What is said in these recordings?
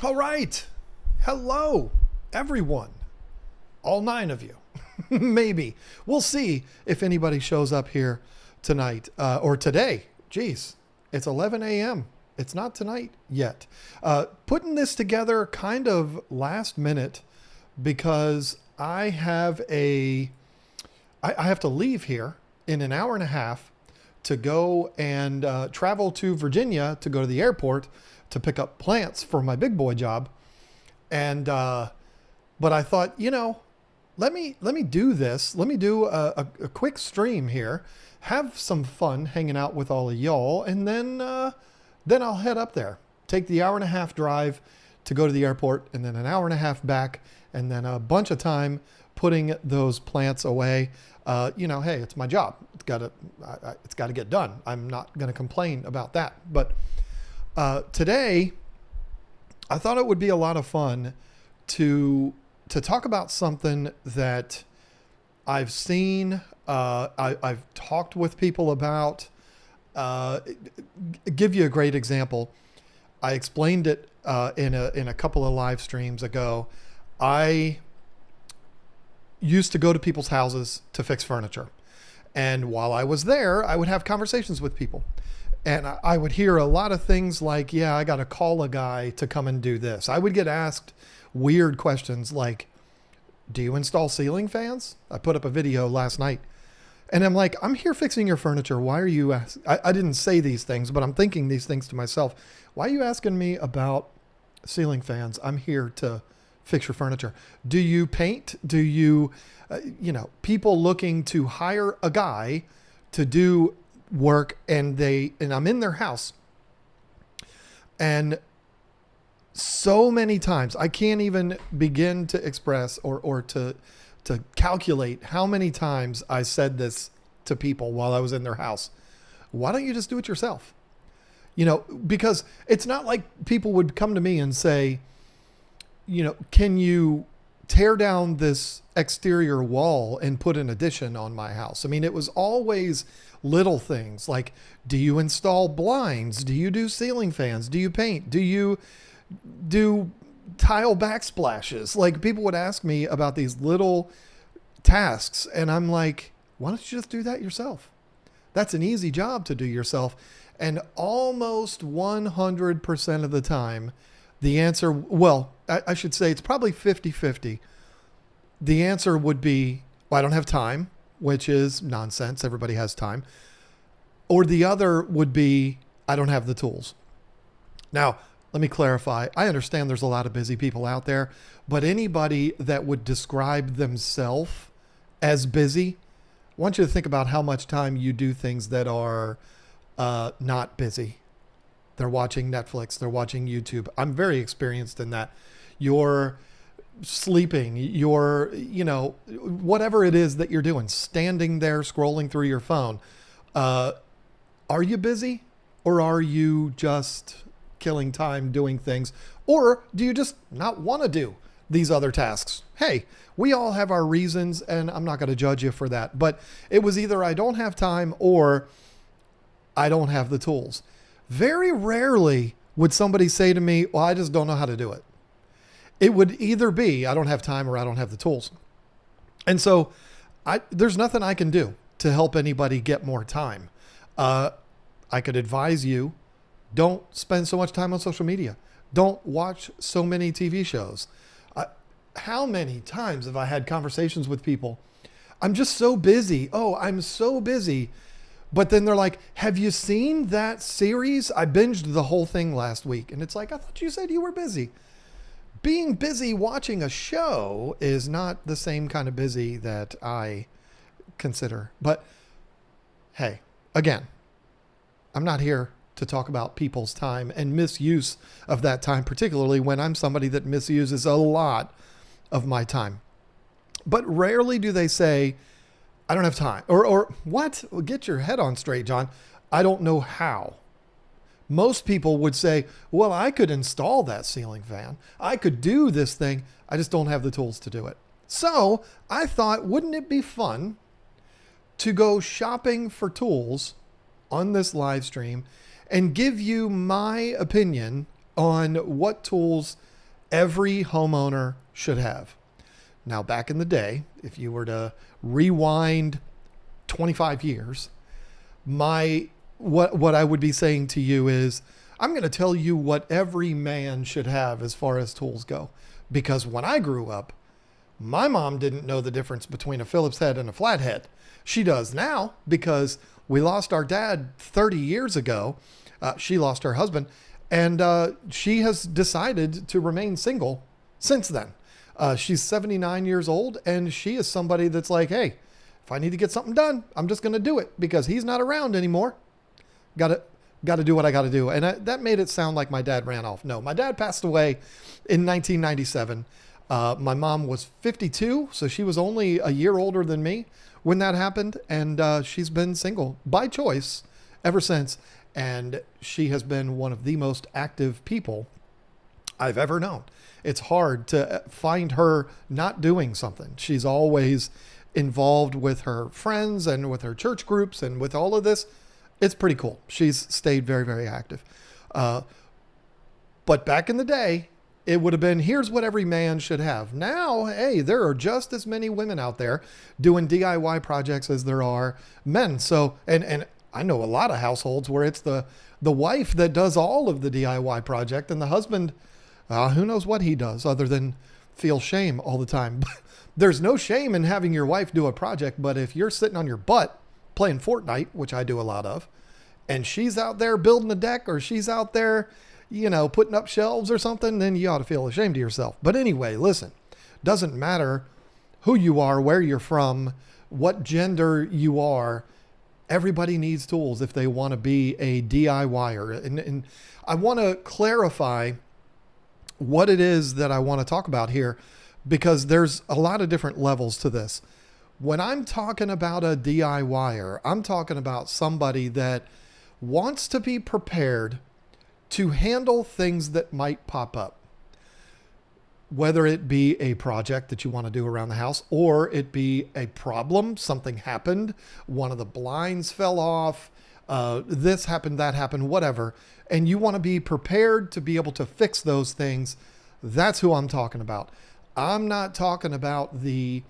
All right. Hello, everyone. All 9 of you. Maybe. We'll see if anybody shows up here tonight or today. Jeez, it's 11 a.m. It's not tonight yet. Putting this together kind of last minute because I have I have to leave here in an hour and a half to go and travel to Virginia to go to the airport to pick up plants for my big boy job. And, but I thought, let me do this. Let me do a quick stream here, have some fun hanging out with all of y'all. And then I'll head up there, take the hour and a half drive to go to the airport and then an hour and a half back and then a bunch of time putting those plants away. Hey, it's my job. It's gotta get done. I'm not going to complain about that. But today, I thought it would be a lot of fun to talk about something that I've seen. I've talked with people about. Give you a great example. I explained it in a couple of live streams ago. I used to go to people's houses to fix furniture. And while I was there, I would have conversations with people. And I would hear a lot of things like, yeah, I got to call a guy to come and do this. I would get asked weird questions like, do you install ceiling fans? I put up a video last night. And I'm like, I'm here fixing your furniture. Why are you asking? I didn't say these things, but I'm thinking these things to myself. Why are you asking me about ceiling fans? I'm here to fix your furniture. Do you paint? Do you, people looking to hire a guy to do work and I'm in their house. And so many times I can't even begin to express or to calculate how many times I said this to people while I was in their house. Why don't you just do it yourself? Because it's not like people would come to me and say, can you tear down this exterior wall and put an addition on my house? I mean, it was always little things like, do you install blinds? Do you do ceiling fans? Do you paint? Do you do tile backsplashes? Like, people would ask me about these little tasks and I'm like, why don't you just do that yourself? That's an easy job to do yourself. And almost 100% of the time, the answer, well, I should say it's probably 50-50. The answer would be, well, I don't have time, which is nonsense. Everybody has time. Or the other would be, I don't have the tools. Now, let me clarify. I understand there's a lot of busy people out there, but anybody that would describe themselves as busy, I want you to think about how much time you do things that are not busy. They're watching Netflix. They're watching YouTube. I'm very experienced in that. You're sleeping. You're, whatever it is that you're doing, standing there, scrolling through your phone. Are you busy or are you just killing time doing things? Or do you just not want to do these other tasks? Hey, we all have our reasons and I'm not going to judge you for that. But it was either I don't have time or I don't have the tools. Very rarely would somebody say to me, well, I just don't know how to do it. It would either be, I don't have time or I don't have the tools. And so there's nothing I can do to help anybody get more time. I could advise you, don't spend so much time on social media. Don't watch so many TV shows. How many times have I had conversations with people? I'm just so busy. Oh, I'm so busy. But then they're like, have you seen that series? I binged the whole thing last week. And it's like, I thought you said you were busy. Being busy watching a show is not the same kind of busy that I consider. But hey, again, I'm not here to talk about people's time and misuse of that time, particularly when I'm somebody that misuses a lot of my time. But rarely do they say, I don't have time. Or what? Well, get your head on straight, John. I don't know how. Most people would say, well, I could install that ceiling fan. I could do this thing. I just don't have the tools to do it. So I thought, wouldn't it be fun to go shopping for tools on this live stream and give you my opinion on what tools every homeowner should have. Now, back in the day, if you were to rewind 25 years, what I would be saying to you is, I'm going to tell you what every man should have as far as tools go. Because when I grew up, my mom didn't know the difference between a Phillips head and a flathead. She does now because we lost our dad 30 years ago. She lost her husband, and she has decided to remain single since then. She's 79 years old, and she is somebody that's like, hey, if I need to get something done, I'm just going to do it because he's not around anymore. Got to do what I got to do. And that made it sound like my dad ran off. No, my dad passed away in 1997. My mom was 52, so she was only a year older than me when that happened. And she's been single by choice ever since. And she has been one of the most active people I've ever known. It's hard to find her not doing something. She's always involved with her friends and with her church groups and with all of this. It's pretty cool. She's stayed very, very active. But back in the day, it would have been, here's what every man should have. Now, hey, there are just as many women out there doing DIY projects as there are men. So, and I know a lot of households where it's the wife that does all of the DIY project, and the husband, who knows what he does other than feel shame all the time. There's no shame in having your wife do a project, but if you're sitting on your butt playing Fortnite, which I do a lot of, and she's out there building a deck, or she's out there, putting up shelves or something, then you ought to feel ashamed of yourself. But anyway, listen, doesn't matter who you are, where you're from, what gender you are. Everybody needs tools if they want to be a DIYer. And I want to clarify what it is that I want to talk about here, because there's a lot of different levels to this. When I'm talking about a DIYer, I'm talking about somebody that wants to be prepared to handle things that might pop up. Whether it be a project that you want to do around the house, or it be a problem, something happened, one of the blinds fell off, this happened, that happened, whatever, and you want to be prepared to be able to fix those things. That's who I'm talking about. I'm not talking about the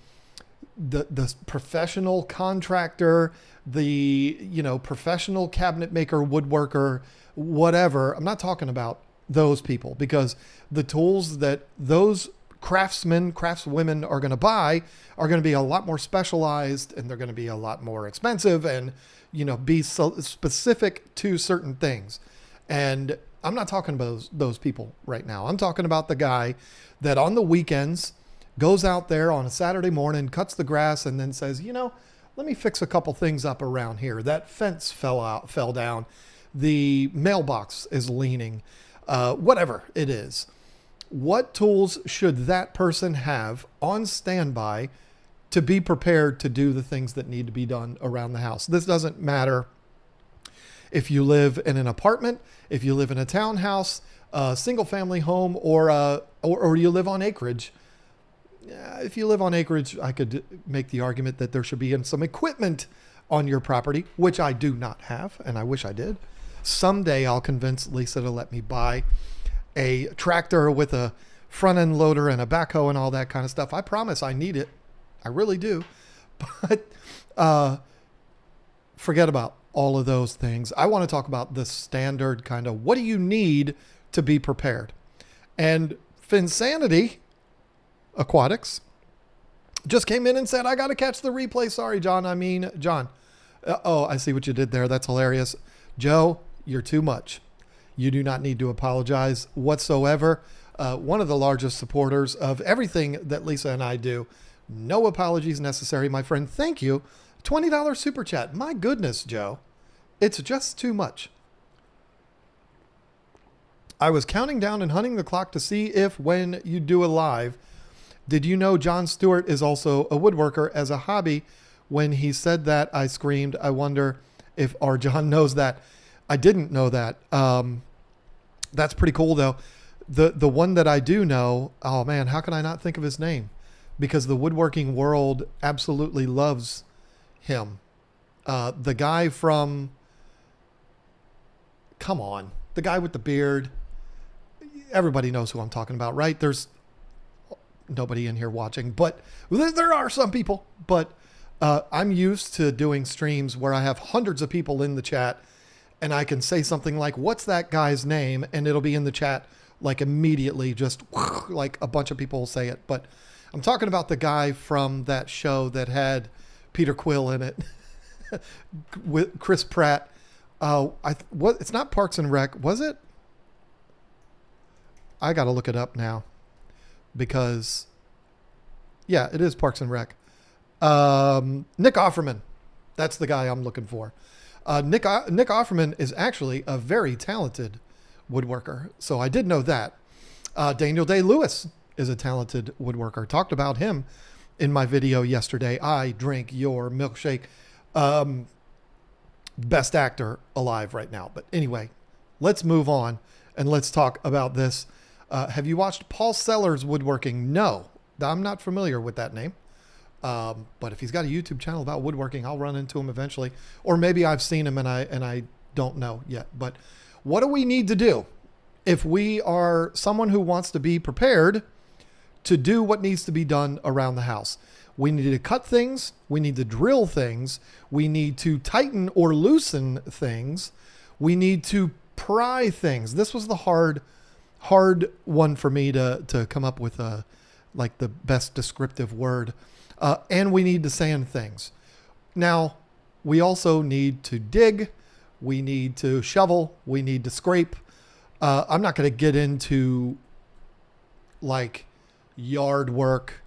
professional contractor, the professional cabinet maker, woodworker, whatever. I'm not talking about those people, because the tools that those craftswomen are going to buy are going to be a lot more specialized, and they're going to be a lot more expensive, and be so specific to certain things. And I'm not talking about those people right now. I'm talking about the guy that on the weekends goes out there on a Saturday morning, cuts the grass, and then says, let me fix a couple things up around here. That fence fell down. The mailbox is leaning, whatever it is. What tools should that person have on standby to be prepared to do the things that need to be done around the house? This doesn't matter if you live in an apartment, if you live in a townhouse, a single family home, or you live on acreage. If you live on acreage, I could make the argument that there should be some equipment on your property, which I do not have, and I wish I did. Someday I'll convince Lisa to let me buy a tractor with a front end loader and a backhoe and all that kind of stuff. I promise I need it. I really do. But forget about all of those things. I want to talk about the standard kind of, what do you need to be prepared? And Finsanity Aquatics just came in and said, I got to catch the replay. Sorry, John. I see what you did there. That's hilarious. Joe, you're too much. You do not need to apologize whatsoever. One of the largest supporters of everything that Lisa and I do. No apologies necessary, my friend. Thank you. $20 super chat. My goodness, Joe. It's just too much. I was counting down and hunting the clock to see if when you do a live, did you know John Stewart is also a woodworker as a hobby? When he said that, I screamed. I wonder if our John knows that. I didn't know that. That's pretty cool, though. The one that I do know, oh man, how can I not think of his name? Because the woodworking world absolutely loves him. The guy from, come on, the guy with the beard. everybody knows who I'm talking about, right? There's nobody in here watching, but there are some people. But I'm used to doing streams where I have hundreds of people in the chat, and I can say something like, "What's that guy's name?" and it'll be in the chat like immediately, just like a bunch of people will say it. But I'm talking about the guy from that show that had Peter Quill in it, with Chris Pratt. It's not Parks and Rec, was it? I got to look it up now because, yeah, it is Parks and Rec. Nick Offerman. That's the guy I'm looking for. Nick Offerman is actually a very talented woodworker. So I did know that. Daniel Day-Lewis is a talented woodworker. Talked about him in my video yesterday. I drink your milkshake. Best actor alive right now. But anyway, let's move on and let's talk about this. Have you watched Paul Sellers Woodworking? No, I'm not familiar with that name. But if he's got a YouTube channel about woodworking, I'll run into him eventually. Or maybe I've seen him and I don't know yet. But what do we need to do if we are someone who wants to be prepared to do what needs to be done around the house? We need to cut things. We need to drill things. We need to tighten or loosen things. We need to pry things. This was the hard one for me to come up with like the best descriptive word. And we need to sand things. Now, we also need to dig. We need to shovel. We need to scrape. I'm not going to get into like yard work,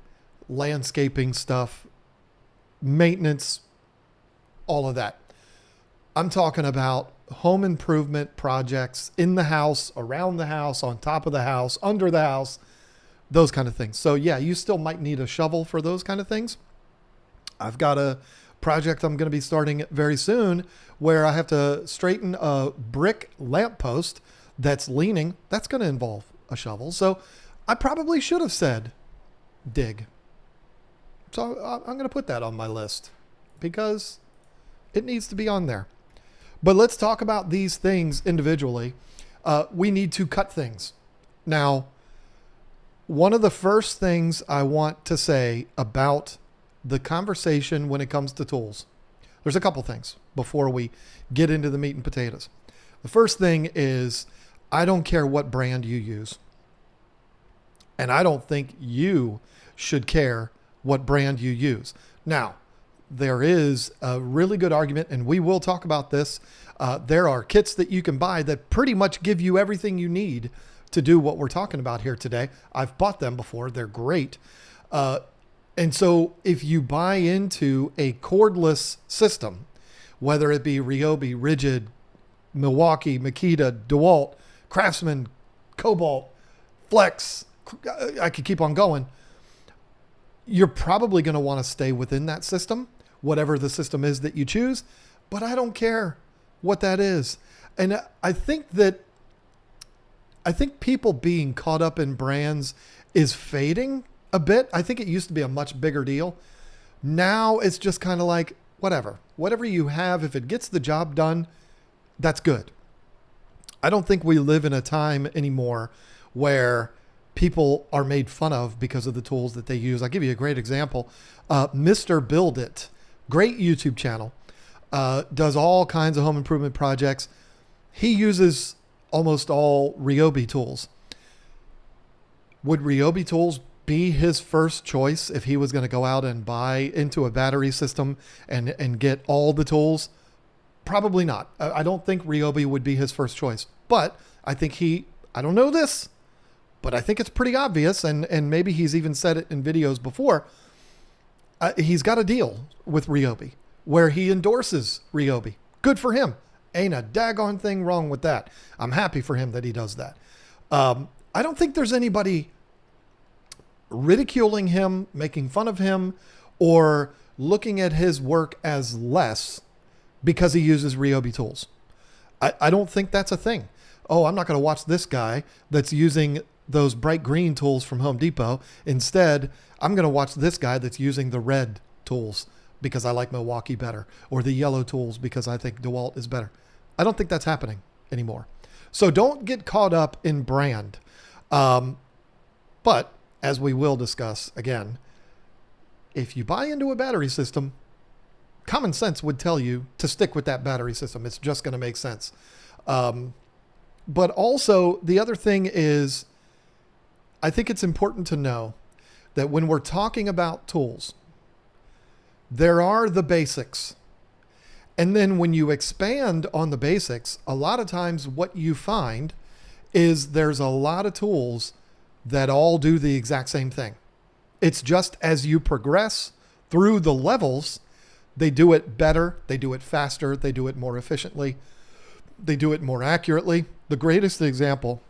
landscaping stuff, maintenance, all of that. I'm talking about home improvement projects in the house, around the house, on top of the house, under the house, those kind of things. So yeah, you still might need a shovel for those kind of things. I've got a project I'm going to be starting very soon where I have to straighten a brick lamppost that's leaning. That's going to involve a shovel. So I probably should have said dig. So I'm going to put that on my list because it needs to be on there. But let's talk about these things individually. We need to cut things. Now, one of the first things I want to say about the conversation when it comes to tools, there's a couple things before we get into the meat and potatoes. The first thing is, I don't care what brand you use. And I don't think you should care what brand you use. Now, there is a really good argument, and we will talk about this. There are kits that you can buy that pretty much give you everything you need to do what we're talking about here today. I've bought them before. They're great. And so if you buy into a cordless system, whether it be Ryobi, Rigid, Milwaukee, Makita, DeWalt, Craftsman, Cobalt, Flex, I could keep on going. You're probably going to want to stay within that system, whatever the system is that you choose, but I don't care what that is. And I think people being caught up in brands is fading a bit. I think it used to be a much bigger deal. Now it's just kind of like, whatever you have, if it gets the job done, that's good. I don't think we live in a time anymore where people are made fun of because of the tools that they use. I'll give you a great example. Mr. Build It, great YouTube channel, does all kinds of home improvement projects. He uses almost all Ryobi tools. Would Ryobi tools be his first choice if he was going to go out and buy into a battery system and get all the tools? Probably not. I don't think Ryobi would be his first choice, but I think I don't know this, but I think it's pretty obvious. And maybe he's even said it in videos before. He's got a deal with Ryobi where he endorses Ryobi. Good for him. Ain't a daggone thing wrong with that. I'm happy for him that he does that. I don't think there's anybody ridiculing him, making fun of him, or looking at his work as less because he uses Ryobi tools. I don't think that's a thing. Oh, I'm not going to watch this guy that's using those bright green tools from Home Depot. Instead, I'm going to watch this guy that's using the red tools because I like Milwaukee better, or the yellow tools because I think DeWalt is better. I don't think that's happening anymore. So don't get caught up in brand. But as we will discuss again, if you buy into a battery system, common sense would tell you to stick with that battery system. It's just going to make sense. But also the other thing is, I think it's important to know that when we're talking about tools, there are the basics. And then when you expand on the basics, a lot of times what you find is there's a lot of tools that all do the exact same thing. It's just as you progress through the levels, they do it better, they do it faster, they do it more efficiently, they do it more accurately. The greatest example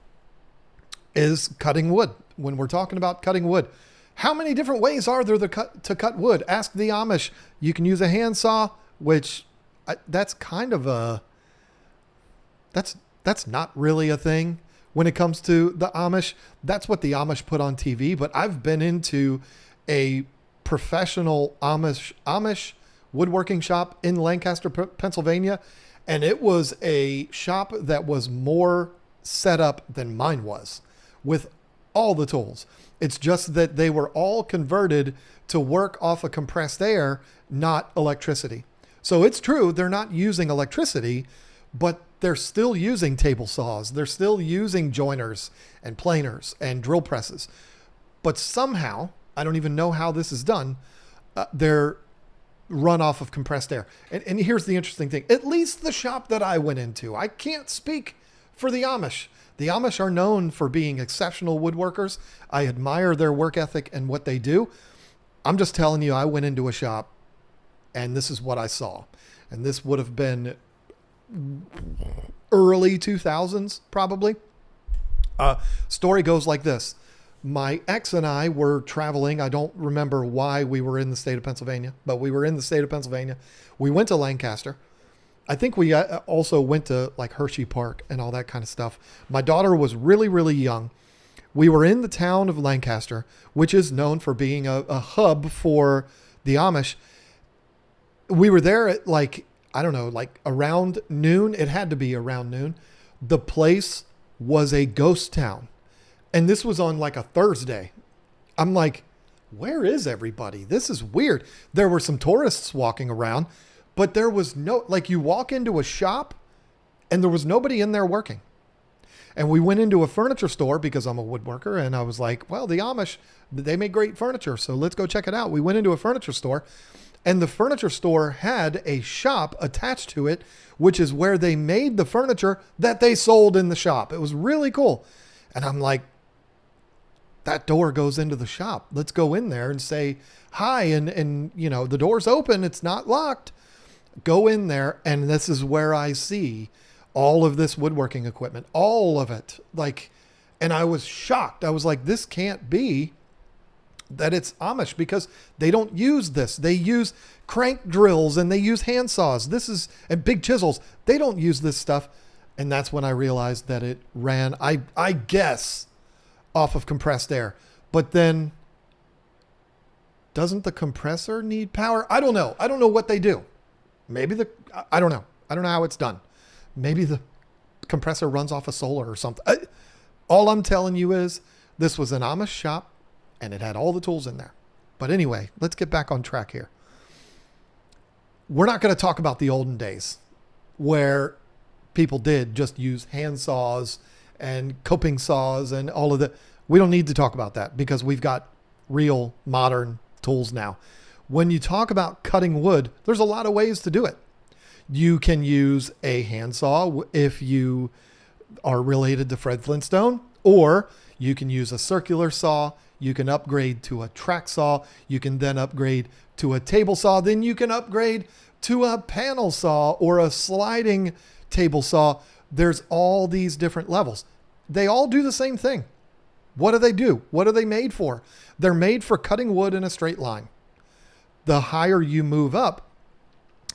is cutting wood. When we're talking about cutting wood, how many different ways are there to cut wood? Ask the Amish. You can use a handsaw, which that's kind of that's not really a thing when it comes to the Amish. That's what the Amish put on TV. But I've been into a professional Amish woodworking shop in Lancaster, Pennsylvania, and it was a shop that was more set up than mine was, with all the tools. It's just that they were all converted to work off of compressed air, not electricity. So it's true, they're not using electricity, but they're still using table saws. They're still using joiners and planers and drill presses. But somehow, I don't even know how this is done, they're run off of compressed air. And here's the interesting thing. At least the shop that I went into, I can't speak for the Amish. The Amish are known for being exceptional woodworkers. I admire their work ethic and what they do. I'm just telling you, I went into a shop and this is what I saw. And this would have been early 2000s, probably. Story goes like this. My ex and I were traveling. I don't remember why we were in the state of Pennsylvania, but we were in the state of Pennsylvania. We went to Lancaster. I think we also went to like Hershey Park and all that kind of stuff. My daughter was really, really young. We were in the town of Lancaster, which is known for being a hub for the Amish. We were there at like, I don't know, like around noon. It had to be around noon. The place was a ghost town. And this was on like a Thursday. I'm like, where is everybody? This is weird. There were some tourists walking around, but there was no, like you walk into a shop and there was nobody in there working. And we went into a furniture store because I'm a woodworker. And I was like, well, the Amish, they make great furniture. So let's go check it out. We went into a furniture store and the furniture store had a shop attached to it, which is where they made the furniture that they sold in the shop. It was really cool. And I'm like, that door goes into the shop. Let's go in there and say hi. And you know, the door's open. It's not locked. Go in there. And this is where I see all of this woodworking equipment, all of it. Like, and I was shocked. I was like, this can't be that it's Amish because they don't use this. They use crank drills and they use hand saws. And big chisels. They don't use this stuff. And that's when I realized that it ran, I guess, off of compressed air. But then doesn't the compressor need power? I don't know. I don't know what they do. Maybe I don't know. I don't know how it's done. Maybe the compressor runs off of solar or something. All I'm telling you is this was an Amish shop and it had all the tools in there. But anyway, let's get back on track here. We're not going to talk about the olden days where people did just use hand saws and coping saws and all of that. We don't need to talk about that because we've got real modern tools now. When you talk about cutting wood, there's a lot of ways to do it. You can use a handsaw if you are related to Fred Flintstone, or you can use a circular saw. You can upgrade to a track saw. You can then upgrade to a table saw. Then you can upgrade to a panel saw or a sliding table saw. There's all these different levels. They all do the same thing. What do they do? What are they made for? They're made for cutting wood in a straight line. The higher you move up,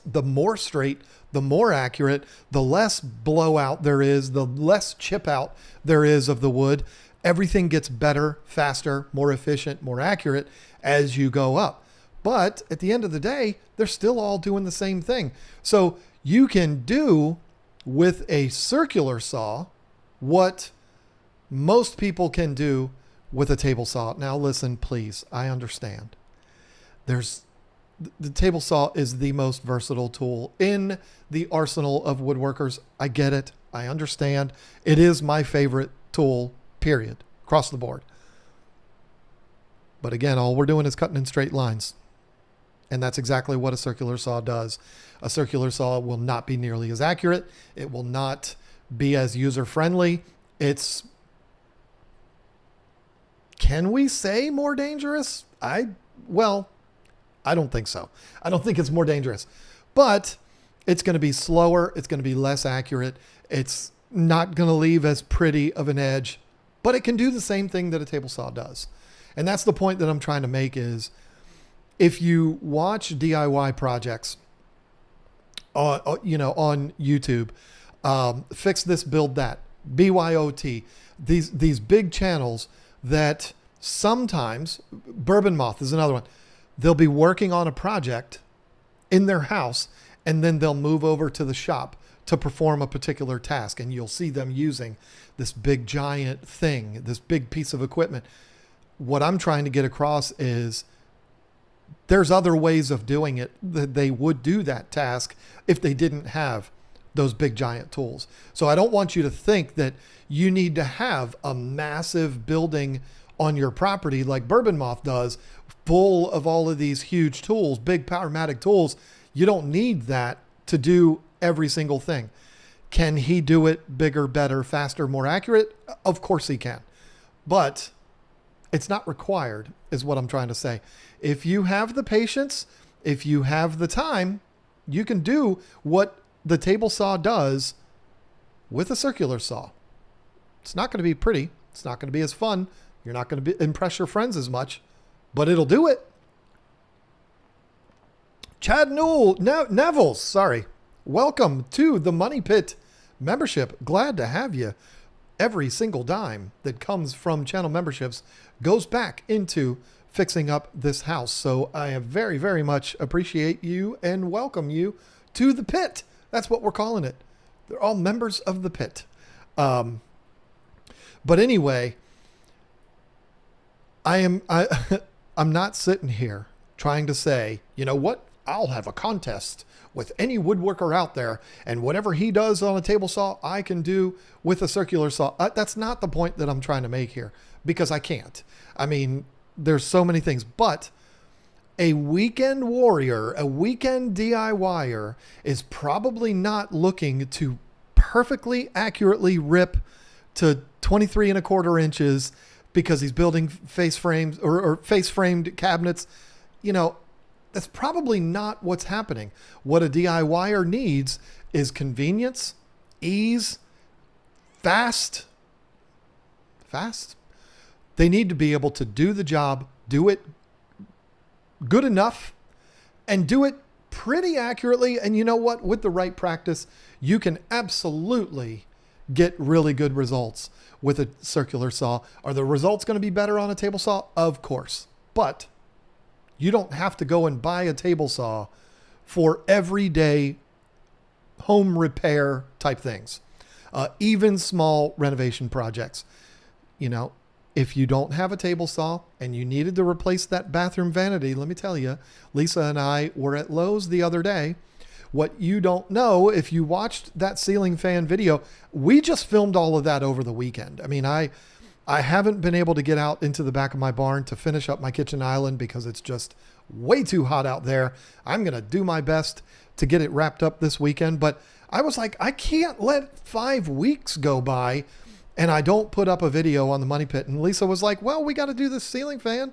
the more straight, the more accurate, the less blowout there is, the less chip out there is of the wood. Everything gets better, faster, more efficient, more accurate as you go up. But at the end of the day, they're still all doing the same thing. So you can do with a circular saw what most people can do with a table saw. Now listen, please, I understand. The table saw is the most versatile tool in the arsenal of woodworkers. I get it. I understand. It is my favorite tool, period, across the board. But again, all we're doing is cutting in straight lines. And that's exactly what a circular saw does. A circular saw will not be nearly as accurate. It will not be as user-friendly. It's, can we say more dangerous? Well, I don't think so. I don't think it's more dangerous. But it's going to be slower. It's going to be less accurate. It's not going to leave as pretty of an edge. But it can do the same thing that a table saw does. And that's the point that I'm trying to make is, if you watch DIY projects, on YouTube, fix this, build that, BYOT, these big channels that sometimes, Bourbon Moth is another one. They'll be working on a project in their house, and then they'll move over to the shop to perform a particular task. And you'll see them using this big giant thing, this big piece of equipment. What I'm trying to get across is there's other ways of doing it, that they would do that task if they didn't have those big giant tools. So I don't want you to think that you need to have a massive building on your property like Bourbon Moth does, full of all of these huge tools, big Powermatic tools. You don't need that to do every single thing. Can he do it bigger, better, faster, more accurate? Of course he can. But it's not required, is what I'm trying to say. If you have the patience, if you have the time, you can do what the table saw does with a circular saw. It's not going to be pretty. It's not going to be as fun. You're not going to impress your friends as much, but it'll do it. Chad Nevels, sorry. Welcome to the Money Pit membership. Glad to have you. Every single dime that comes from channel memberships goes back into fixing up this house. So I very, very much appreciate you and welcome you to the pit. That's what we're calling it. They're all members of the pit. But anyway, I'm not sitting here trying to say, you know what? I'll have a contest with any woodworker out there, and whatever he does on a table saw, I can do with a circular saw. That's not the point that I'm trying to make here, because I can't. I mean, there's so many things, but a weekend warrior, a weekend DIYer is probably not looking to perfectly accurately rip to 23¼ inches because he's building face frames or face framed cabinets. You know, that's probably not what's happening. What a DIYer needs is convenience, ease, fast. They need to be able to do the job, do it good enough, and do it pretty accurately. And you know what? With the right practice, you can absolutely get really good results with a circular saw. Are the results going to be better on a table saw? Of course. But you don't have to go and buy a table saw for everyday home repair type things, even small renovation projects. You know, if you don't have a table saw and you needed to replace that bathroom vanity, let me tell you, Lisa and I were at Lowe's the other day. What you don't know, if you watched that ceiling fan video, we just filmed all of that over the weekend. I mean, I haven't been able to get out into the back of my barn to finish up my kitchen island because it's just way too hot out there. I'm going to do my best to get it wrapped up this weekend. But I was like, I can't let 5 weeks go by and I don't put up a video on the Money Pit. And Lisa was like, well, we got to do this ceiling fan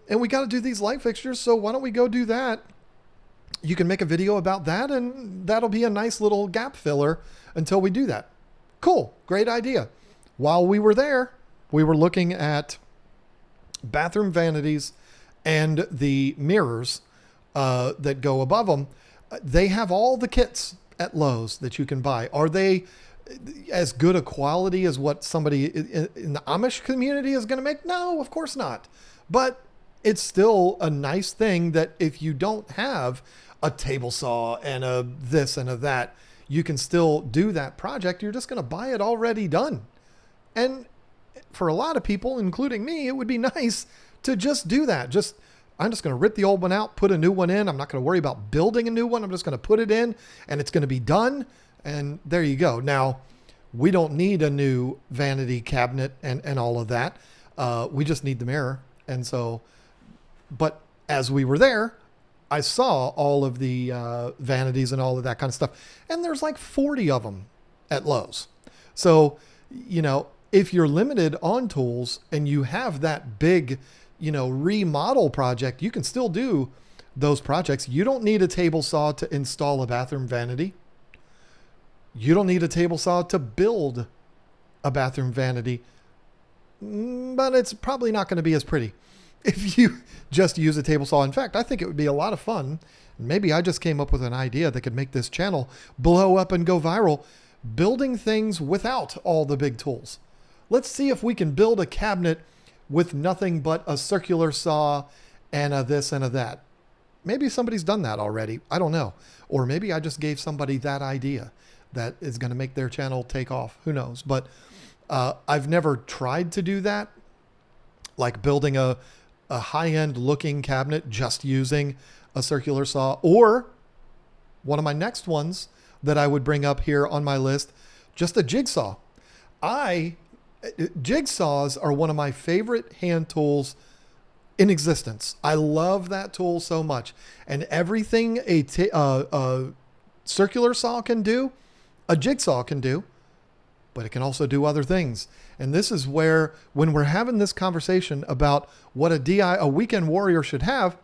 and we got to do these light fixtures. So why don't we go do that? You can make a video about that and that'll be a nice little gap filler until we do that. Cool. Great idea. While we were there, we were looking at bathroom vanities and the mirrors that go above them. They have all the kits at Lowe's that you can buy. Are they as good a quality as what somebody in the Amish community is going to make? No, of course not. But it's still a nice thing that if you don't have a table saw and a this and a that, you can still do that project. You're just going to buy it already done. And for a lot of people, including me, it would be nice to just do that. I'm just going to rip the old one out, put a new one in. I'm not going to worry about building a new one. I'm just going to put it in and it's going to be done. And there you go. Now, we don't need a new vanity cabinet and all of that. We just need the mirror. And so, but as we were there, I saw all of the vanities and all of that kind of stuff. And there's like 40 of them at Lowe's. So, if you're limited on tools and you have that big, remodel project, you can still do those projects. You don't need a table saw to install a bathroom vanity. You don't need a table saw to build a bathroom vanity, but it's probably not going to be as pretty if you just use a table saw. In fact, I think it would be a lot of fun. Maybe I just came up with an idea that could make this channel blow up and go viral, building things without all the big tools. Let's see if we can build a cabinet with nothing but a circular saw and a this and a that. Maybe somebody's done that already. I don't know. Or maybe I just gave somebody that idea that is going to make their channel take off. Who knows? But I've never tried to do that, like building a high-end looking cabinet just using a circular saw. Or one of my next ones that I would bring up here on my list, just a jigsaw. Jigsaws are one of my favorite hand tools in existence. I love that tool so much. And everything a circular saw can do, a jigsaw can do, but it can also do other things. And this is where, when we're having this conversation about what a weekend warrior should have,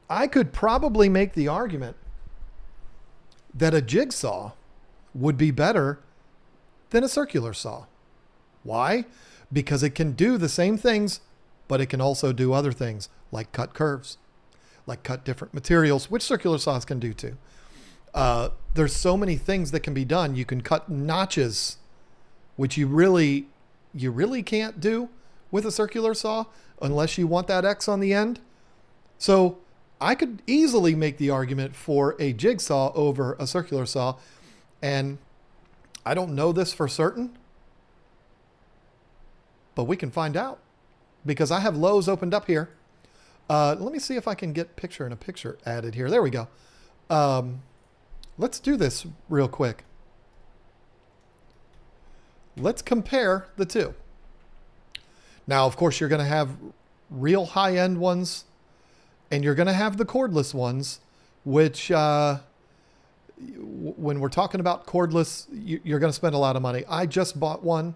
I could probably make the argument that a jigsaw would be better than a circular saw. Why? Because it can do the same things, but it can also do other things, like cut curves, like cut different materials, which circular saws can do too. There's so many things that can be done. You can cut notches, which you really can't do with a circular saw unless you want that X on the end. So I could easily make the argument for a jigsaw over a circular saw. And I don't know this for certain, but we can find out because I have Lowe's opened up here. Let me see if I can get picture in a picture added here. There we go. Let's do this real quick. Let's compare the two. Now, of course, you're going to have real high-end ones, and you're going to have the cordless ones, which when we're talking about cordless, you're going to spend a lot of money. I just bought one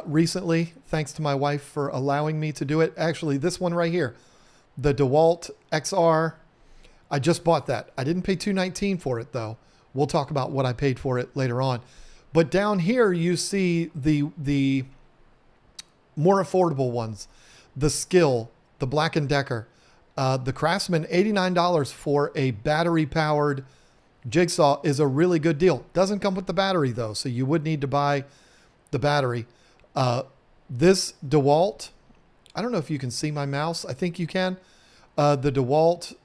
recently, thanks to my wife for allowing me to do it. Actually, this one right here, the DeWalt XR, I just bought that. I didn't pay $219 for it though. We'll talk about what I paid for it later on. But down here you see the more affordable ones, the Skill, the Black & Decker, the Craftsman. $89 for a battery powered jigsaw is a really good deal. Doesn't come with the battery though, so you would need to buy the battery. This DeWalt, I don't know if you can see my mouse. I think you can. The DeWalt,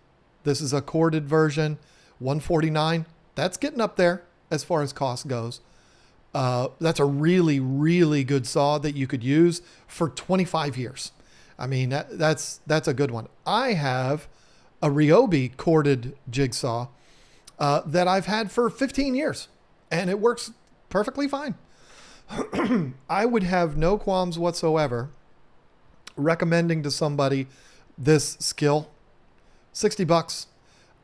this is a corded version, $149. That's getting up there as far as cost goes. That's a really, really good saw that you could use for 25 years. I mean, that's a good one. I have a Ryobi corded jigsaw that I've had for 15 years, and it works perfectly fine. I would have no qualms whatsoever recommending to somebody this Skill. $60.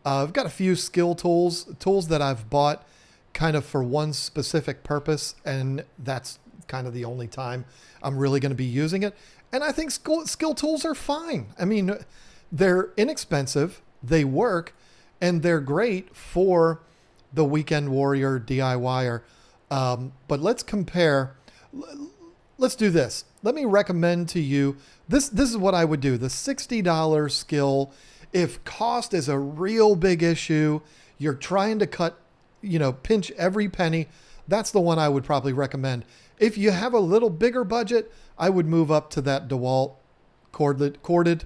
I've got a few Skill tools that I've bought kind of for one specific purpose, and that's kind of the only time I'm really going to be using it. And I think Skill tools are fine. I mean, they're inexpensive, they work, and they're great for the weekend warrior DIYer. But let's compare. Let's do this. Let me recommend to you, this is what I would do. The $60 Skill, if cost is a real big issue, you're trying to cut, pinch every penny, that's the one I would probably recommend. If you have a little bigger budget, I would move up to that DeWalt corded.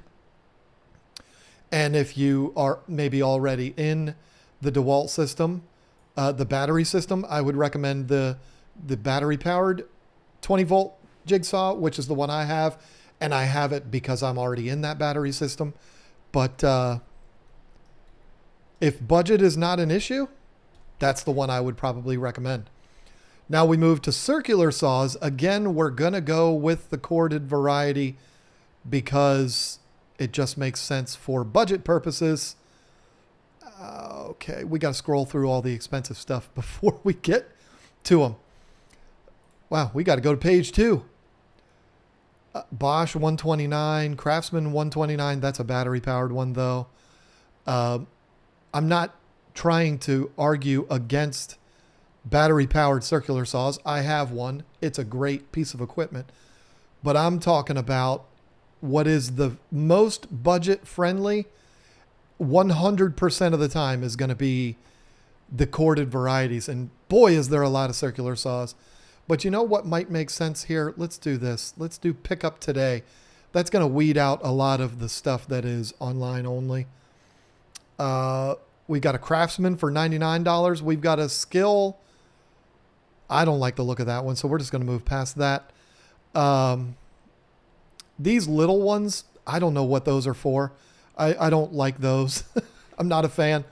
And if you are maybe already in the DeWalt system, the battery system, I would recommend the battery powered 20 volt Jigsaw, which is the one I have, and I have it because I'm already in that battery system. But if budget is not an issue, that's the one I would probably recommend. Now we move to circular saws. Again, we're going to go with the corded variety because it just makes sense for budget purposes. Okay, we got to scroll through all the expensive stuff before we get to them. Wow, we got to go to page 2. Bosch 129, Craftsman 129. That's a battery powered one though. I'm not trying to argue against battery powered circular saws. I have one. It's a great piece of equipment, but I'm talking about what is the most budget friendly 100% of the time is going to be the corded varieties. And boy, is there a lot of circular saws. But you know what might make sense here? Let's do this. Let's do pick up today. That's going to weed out a lot of the stuff that is online only. We got a Craftsman for $99. We've got a Skill. I don't like the look of that one, so we're just going to move past that. These little ones, I don't know what those are for. I don't like those. I'm not a fan.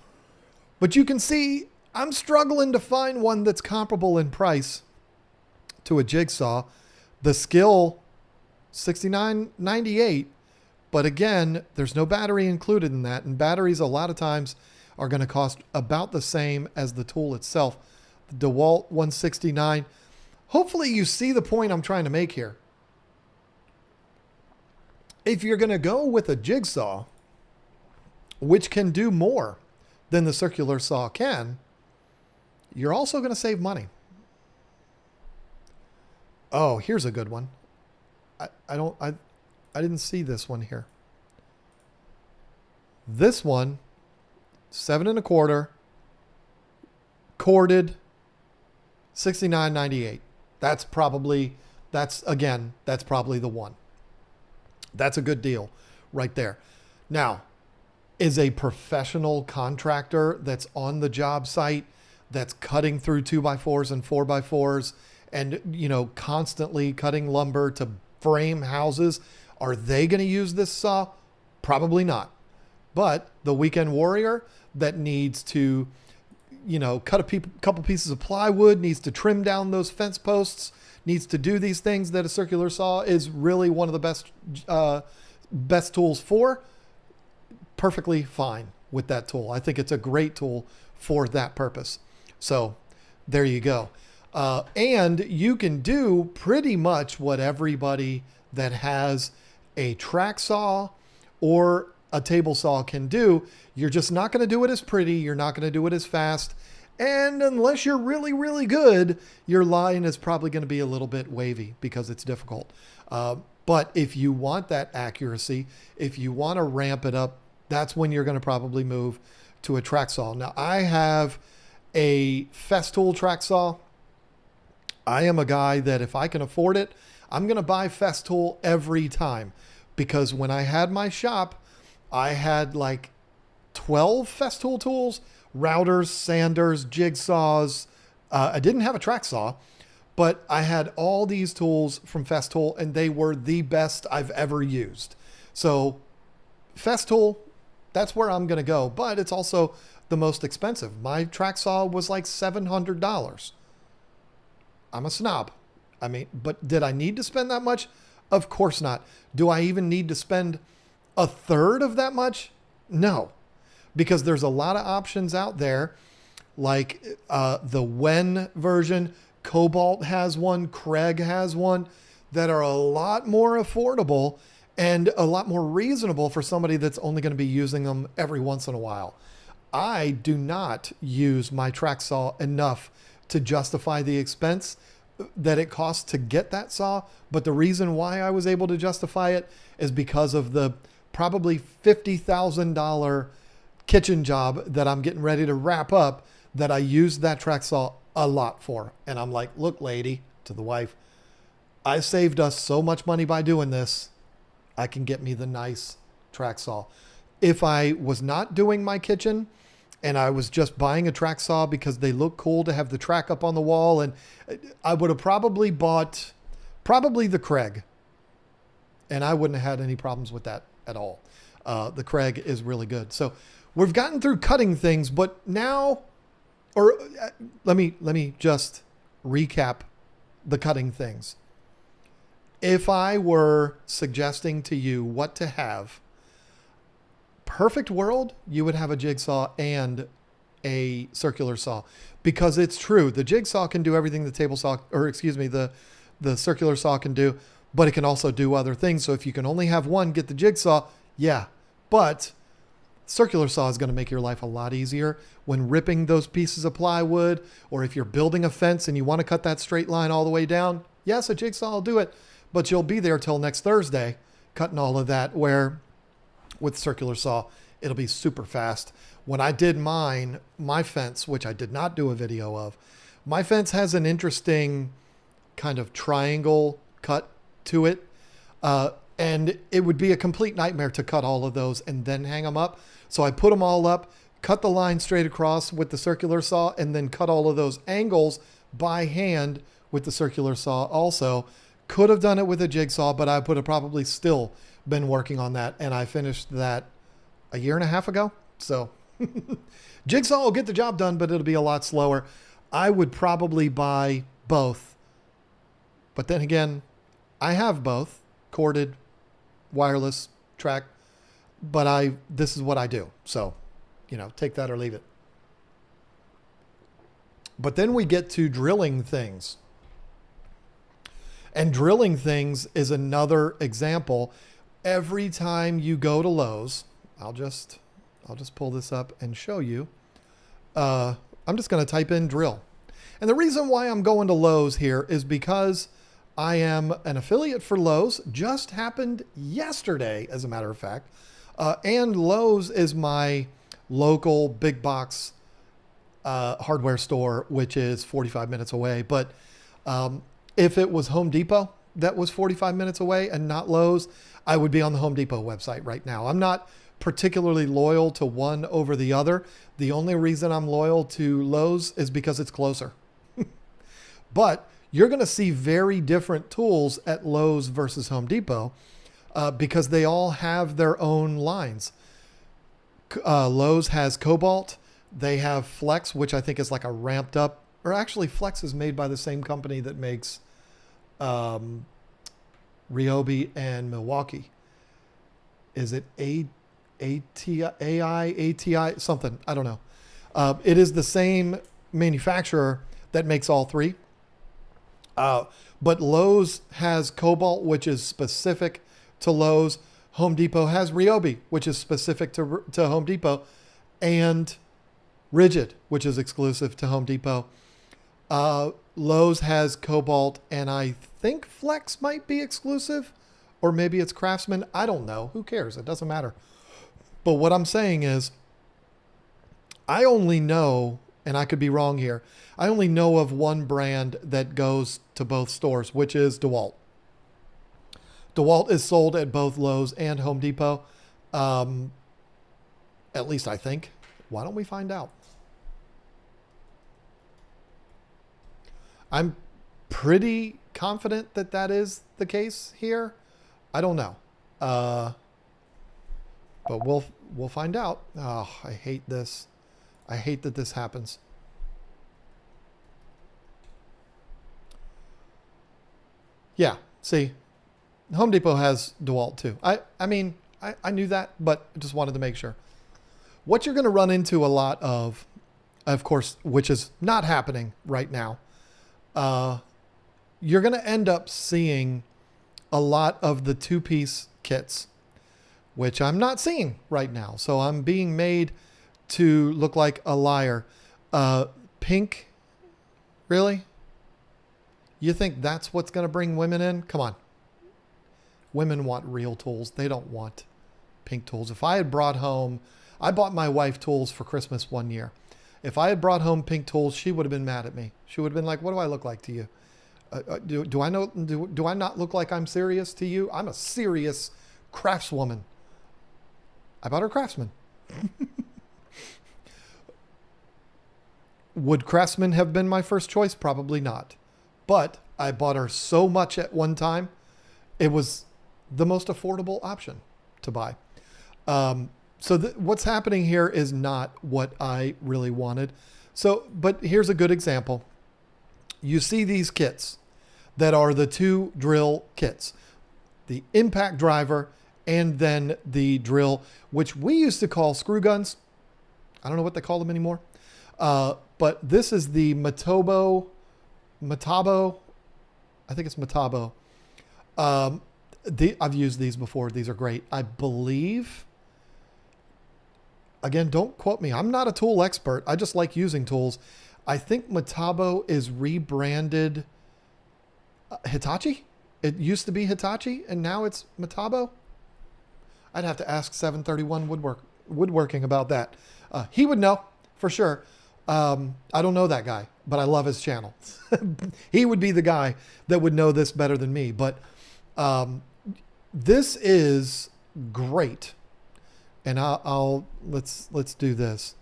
But you can see I'm struggling to find one that's comparable in price to a Jigsaw. The Skill, $69.98. But again, there's no battery included in that. And batteries a lot of times are going to cost about the same as the tool itself. The DeWalt 169. Hopefully you see the point I'm trying to make here. If you're going to go with a Jigsaw, which can do more than the circular saw can, you're also going to save money. Oh, here's a good one. I didn't see this one here. This one, 7 1/4, corded, $69.98. That's probably the one. That's a good deal right there. Now, is a professional contractor that's on the job site, that's cutting through 2x4s and 4x4s and, you know, constantly cutting lumber to frame houses, are they going to use this saw? Probably not. But the weekend warrior that needs to, you know, cut a couple pieces of plywood, needs to trim down those fence posts, needs to do these things that a circular saw is really one of the best tools for. Perfectly fine with that tool. I think it's a great tool for that purpose. So there you go. And you can do pretty much what everybody that has a track saw or a table saw can do. You're just not going to do it as pretty. You're not going to do it as fast. And unless you're really, really good, your line is probably going to be a little bit wavy because it's difficult. But if you want that accuracy, if you want to ramp it up, that's when you're going to probably move to a track saw. Now, I have a Festool track saw. I am a guy that if I can afford it, I'm going to buy Festool every time, because when I had my shop, I had like 12 Festool tools, routers, sanders, jigsaws. I didn't have a track saw, but I had all these tools from Festool and they were the best I've ever used. So Festool, that's where I'm going to go, but it's also the most expensive. My track saw was like $700. I'm a snob. I mean, but did I need to spend that much? Of course not. Do I even need to spend a third of that much? No, because there's a lot of options out there, like the Wen version. Cobalt has one, Craig has one, that are a lot more affordable and a lot more reasonable for somebody that's only going to be using them every once in a while. I do not use my track saw enough to justify the expense that it costs to get that saw. But the reason why I was able to justify it is because of the probably $50,000 kitchen job that I'm getting ready to wrap up, that I used that track saw a lot for. And I'm like, look, lady, to the wife, I saved us so much money by doing this. I can get me the nice track saw. If I was not doing my kitchen and I was just buying a track saw because they look cool to have the track up on the wall, and I would have probably bought Probably the Craig. And I wouldn't have had any problems with that at all. The Craig is really good. So we've gotten through cutting things, but now, or let me just recap the cutting things. If I were suggesting to you what to have, perfect world, you would have a jigsaw and a circular saw, because it's true. The jigsaw can do everything the table saw, or excuse me, the circular saw can do, but it can also do other things. So if you can only have one, get the jigsaw. Yeah, but circular saw is going to make your life a lot easier when ripping those pieces of plywood, or if you're building a fence and you want to cut that straight line all the way down. Yes, a jigsaw will do it, but you'll be there till next Thursday cutting all of that, where with circular saw, it'll be super fast. When I did my fence, which I did not do a video of, my fence has an interesting kind of triangle cut to it. And it would be a complete nightmare to cut all of those and then hang them up. So I put them all up, cut the line straight across with the circular saw, and then cut all of those angles by hand with the circular saw also. Could have done it with a jigsaw, but I would have probably still been working on that. And I finished that a year and a half ago. So jigsaw will get the job done, but it'll be a lot slower. I would probably buy both. But then again, I have both, corded, wireless, track, but this is what I do. So, take that or leave it. But then we get to drilling things. And drilling things is another example. Every time you go to Lowe's, I'll just pull this up and show you. I'm just going to type in drill. And the reason why I'm going to Lowe's here is because I am an affiliate for Lowe's. Just happened yesterday, as a matter of fact. And Lowe's is my local big box hardware store, which is 45 minutes away. But if it was Home Depot that was 45 minutes away and not Lowe's, I would be on the Home Depot website right now. I'm not particularly loyal to one over the other. The only reason I'm loyal to Lowe's is because it's closer. But you're going to see very different tools at Lowe's versus Home Depot because they all have their own lines. Lowe's has Cobalt. They have Flex, which I think is like a ramped up, or actually Flex is made by the same company that makes Ryobi and Milwaukee. Is it ATI, something? I don't know. It is the same manufacturer that makes all three. But Lowe's has Cobalt, which is specific to Lowe's. Home Depot has Ryobi, which is specific to Home Depot, and Rigid, which is exclusive to Home Depot. Lowe's has Cobalt, and I think Flex might be exclusive, or maybe it's Craftsman. I don't know. Who cares? It doesn't matter. But what I'm saying is, I only know, and I could be wrong here, I only know of one brand that goes to both stores, which is DeWalt. DeWalt is sold at both Lowe's and Home Depot. At least I think. Why don't we find out? I'm pretty confident that that is the case here. I don't know. But we'll find out. Oh, I hate this. I hate that this happens. Yeah, see, Home Depot has DeWalt too. I mean, I knew that, but I just wanted to make sure. What you're going to run into a lot of course, which is not happening right now, you're going to end up seeing a lot of the two-piece kits, which I'm not seeing right now. So I'm being made to look like a liar. Pink, really? You think that's what's going to bring women in? Come on. Women want real tools. They don't want pink tools. If I had brought home, I bought my wife tools for Christmas one year. If I had brought home pink tools, she would have been mad at me. She would have been like, what do I look like to you? Do I not look like I'm serious to you? I'm a serious craftswoman. I bought her Craftsman. Would Craftsman have been my first choice? Probably not. But I bought her so much at one time. It was the most affordable option to buy. So what's happening here is not what I really wanted. So, but here's a good example. You see these kits that are the 2 drill kits, the impact driver and then the drill, which we used to call screw guns. I don't know what they call them anymore. But this is the Metabo. I think it's Metabo. I've used these before. These are great. I believe, again, don't quote me. I'm not a tool expert. I just like using tools. I think Metabo is rebranded Hitachi. It used to be Hitachi and now it's Metabo. I'd have to ask 731 Woodworking about that. He would know for sure. I don't know that guy, but I love his channel. He would be the guy that would know this better than me. But this is great. And let's do this.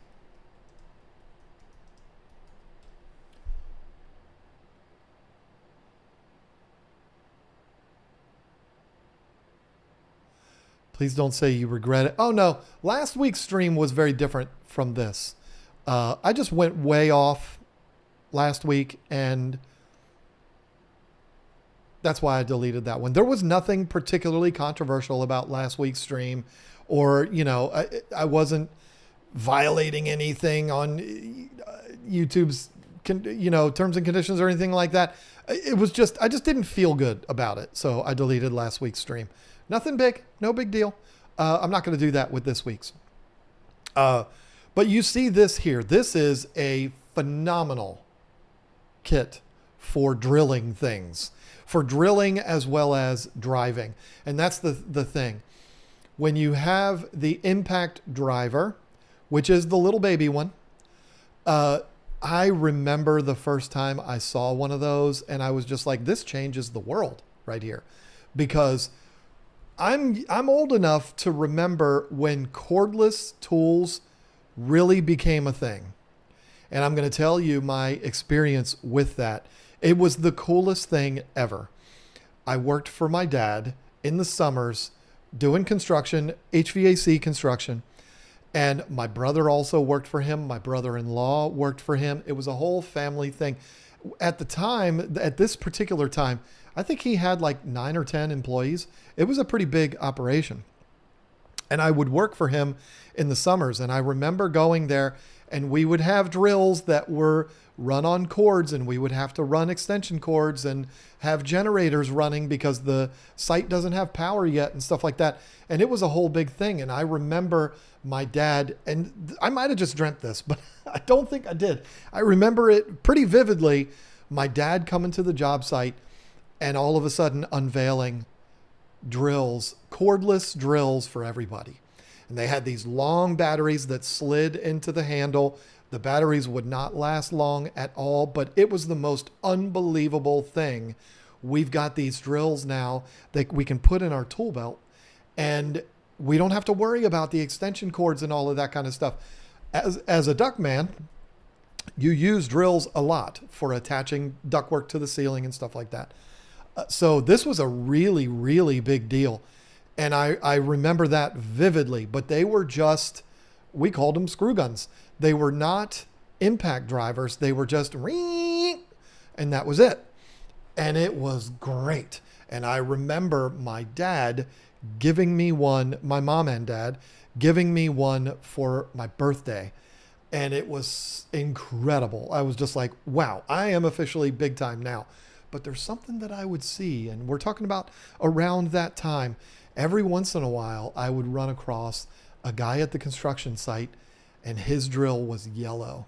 Please don't say you regret it. Oh no, last week's stream was very different from this. I just went way off last week and that's why I deleted that one. There was nothing particularly controversial about last week's stream or, you know, I wasn't violating anything on YouTube's, you know, terms and conditions or anything like that. It was just, I just didn't feel good about it. So I deleted last week's stream. Nothing big, no big deal. I'm not going to do that with this week's. But you see this here. This is a phenomenal kit for drilling things, for drilling as well as driving. And that's the thing. When you have the impact driver, which is the little baby one, I remember the first time I saw one of those and I was just like, this changes the world right here. Because I'm old enough to remember when cordless tools really became a thing. And I'm going to tell you my experience with that. It was the coolest thing ever. I worked for my dad in the summers doing construction, HVAC construction. And my brother also worked for him. My brother-in-law worked for him. It was a whole family thing. At the time, at this particular time, I think he had like 9 or 10 employees. It was a pretty big operation. And I would work for him in the summers. And I remember going there and we would have drills that were run on cords and we would have to run extension cords and have generators running because the site doesn't have power yet and stuff like that. And it was a whole big thing. And I remember my dad, and I might have just dreamt this, but I don't think I did. I remember it pretty vividly. My dad coming to the job site and all of a sudden unveiling drills, cordless drills for everybody. And they had these long batteries that slid into the handle. The batteries would not last long at all, but it was the most unbelievable thing. We've got these drills now that we can put in our tool belt and we don't have to worry about the extension cords and all of that kind of stuff. As a duct man, you use drills a lot for attaching ductwork to the ceiling and stuff like that. So this was a really, really big deal. And I remember that vividly, but they were just, we called them screw guns. They were not impact drivers. They were just ring, and that was it. And it was great. And I remember my dad giving me one, my mom and dad giving me one for my birthday. And it was incredible. I was just like, wow, I am officially big time now. But there's something that I would see, and we're talking about around that time. Every once in a while, I would run across a guy at the construction site, and his drill was yellow.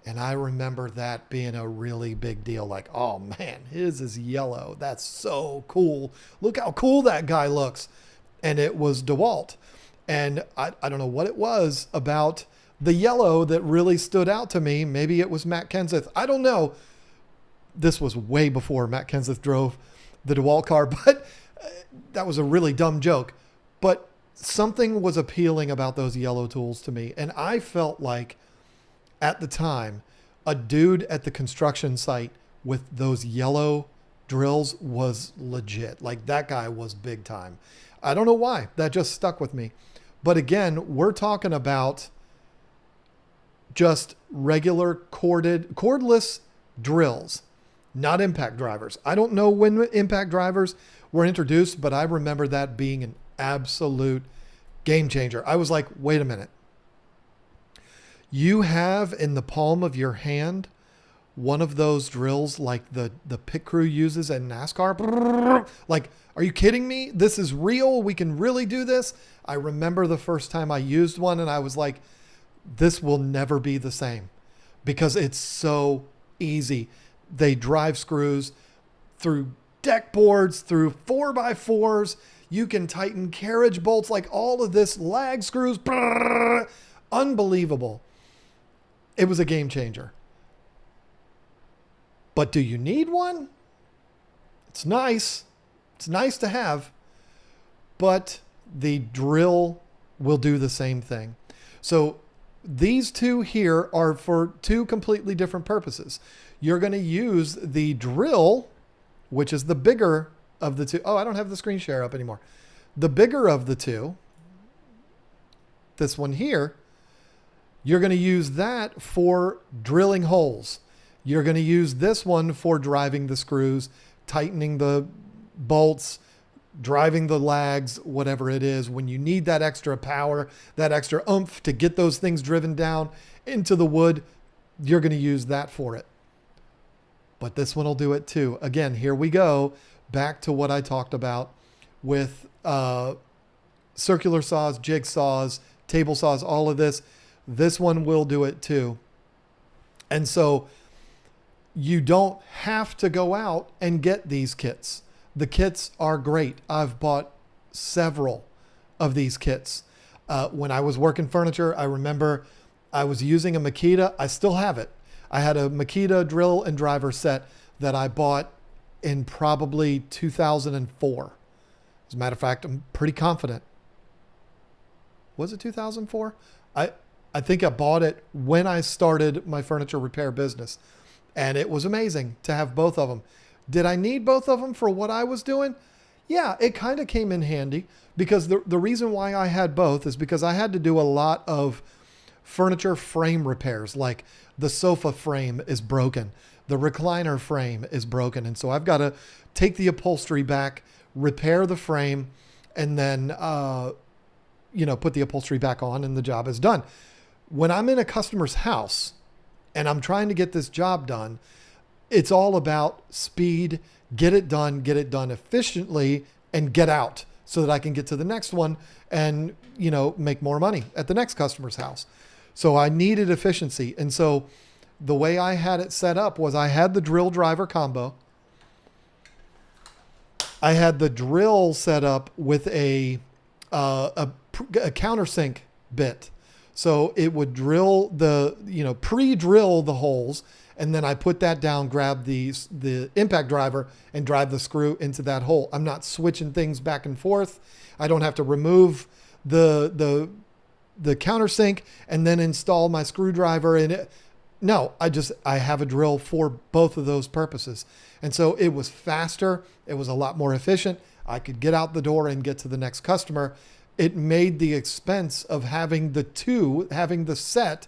And I remember that being a really big deal. Like, oh man, his is yellow. That's so cool. Look how cool that guy looks. And it was DeWalt. And I don't know what it was about the yellow that really stood out to me. Maybe it was Matt Kenseth. I don't know. This was way before Matt Kenseth drove the DeWalt car, but that was a really dumb joke. But something was appealing about those yellow tools to me. And I felt like at the time, a dude at the construction site with those yellow drills was legit. Like that guy was big time. I don't know why. That just stuck with me. But again, we're talking about just regular cordless drills, not impact drivers. I don't know when impact drivers were introduced, but I remember that being an absolute game changer. I was like, wait a minute. You have in the palm of your hand one of those drills like the pit crew uses at NASCAR. Like, are you kidding me? This is real. We can really do this. I remember the first time I used one and I was like, this will never be the same because it's so easy. They drive screws through deck boards, through 4x4s. You can tighten carriage bolts, like all of this, lag screws. Unbelievable. It was a game changer. But do you need one? It's nice. It's nice to have. But the drill will do the same thing. So these two here are for two completely different purposes. You're going to use the drill, which is the bigger of the two. Oh, I don't have the screen share up anymore. The bigger of the two, this one here, you're going to use that for drilling holes. You're going to use this one for driving the screws, tightening the bolts, driving the lags, whatever it is. When you need that extra power, that extra oomph to get those things driven down into the wood, you're going to use that for it. But this one will do it too. Again, here we go back to what I talked about with circular saws, jigsaws, table saws, all of this. This one will do it too. And so you don't have to go out and get these kits. The kits are great. I've bought several of these kits. When I was working furniture, I remember I was using a Makita. I still have it. I had a Makita drill and driver set that I bought in probably 2004. As a matter of fact, I'm pretty confident. Was it 2004? I think I bought it when I started my furniture repair business. And it was amazing to have both of them. Did I need both of them for what I was doing? Yeah, it kind of came in handy because the reason why I had both is because I had to do a lot of furniture frame repairs. Like the sofa frame is broken. The recliner frame is broken. And so I've got to take the upholstery back, repair the frame, and then, put the upholstery back on and the job is done. When I'm in a customer's house and I'm trying to get this job done, it's all about speed, get it done efficiently, and get out so that I can get to the next one and, make more money at the next customer's house. So I needed efficiency. And so the way I had it set up was I had the drill driver combo. I had the drill set up with a countersink bit. So it would drill pre-drill the holes. And then I put that down, grab the impact driver and drive the screw into that hole. I'm not switching things back and forth. I don't have to remove the countersink and then install my screwdriver in it. No, I have a drill for both of those purposes. And so it was faster. It was a lot more efficient. I could get out the door and get to the next customer. It made the expense of having the set,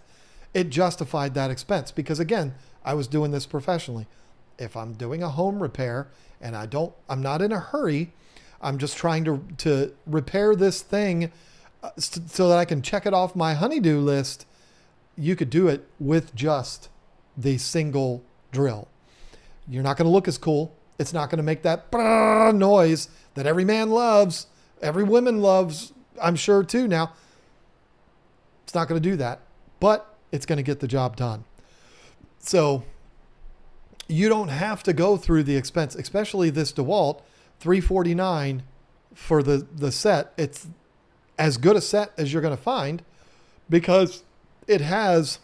it justified that expense because again, I was doing this professionally. If I'm doing a home repair and I'm not in a hurry, I'm just trying to repair this thing so that I can check it off my honey-do list. You could do it with just the single drill. You're not going to look as cool. It's not going to make that noise that every man loves, every woman loves, I'm sure too now. It's not going to do that, but it's going to get the job done. So you don't have to go through the expense, especially this DeWalt $349 for the set. It's as good a set as you're going to find because it has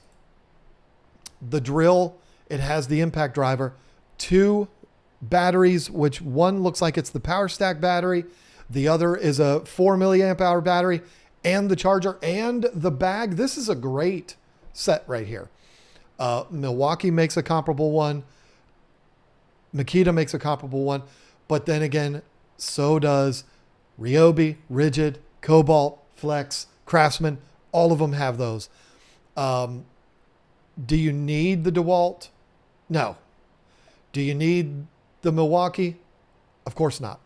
the drill, it has the impact driver, 2 batteries, which one looks like it's the power stack battery. The other is a 4 milliamp hour battery and the charger and the bag. This is a great set right here. Milwaukee makes a comparable one. Makita makes a comparable one. But then again, so does Ryobi, Rigid, Cobalt, Flex, Craftsman. All of them have those. Do you need the DeWalt? No. Do you need the Milwaukee? Of course not.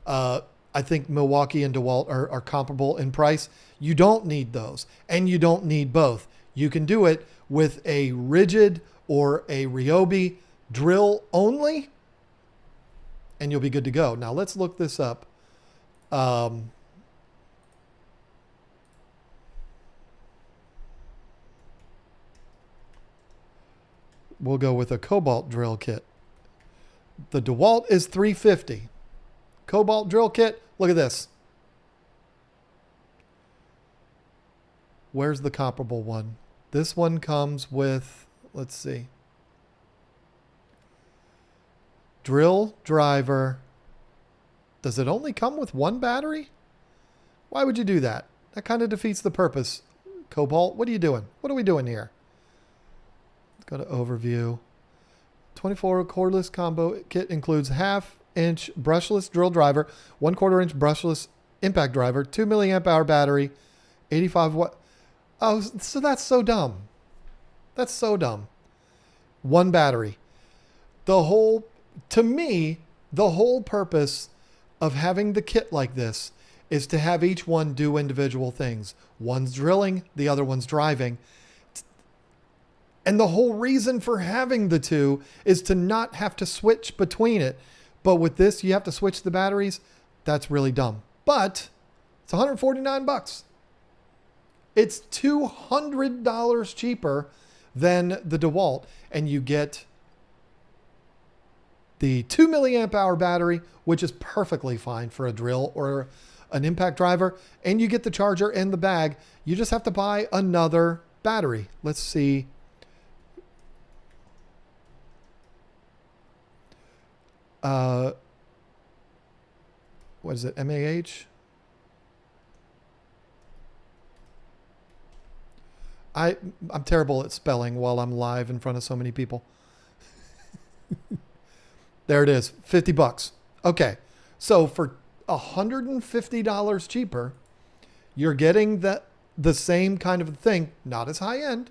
I think Milwaukee and DeWalt are comparable in price. You don't need those, and you don't need both. You can do it with a Rigid or a Ryobi drill only, and you'll be good to go. Now let's look this up. We'll go with a Cobalt drill kit. The DeWalt is $350. Cobalt drill kit, look at this. Where's the comparable one? This one comes with, let's see. Drill driver. Does it only come with one battery? Why would you do that? That kind of defeats the purpose. Cobalt, what are you doing? What are we doing here? Let's go to overview. 24 cordless combo kit includes half-inch brushless drill driver, 1/4-inch brushless impact driver, 2 milliamp hour battery, 85 watt. Oh, so that's so dumb. That's so dumb. One battery. To me, the whole purpose of having the kit like this is to have each one do individual things. One's drilling, the other one's driving. And the whole reason for having the two is to not have to switch between it. But with this, you have to switch the batteries. That's really dumb. But it's $149. It's $200 cheaper than the DeWalt. And you get the 2 milliamp hour battery, which is perfectly fine for a drill or an impact driver. And you get the charger and the bag. You just have to buy another battery. Let's see. What is it? MAH? I'm terrible at spelling while I'm live in front of so many people. There it is. $50. Okay. So for $150 cheaper, you're getting the same kind of thing, not as high end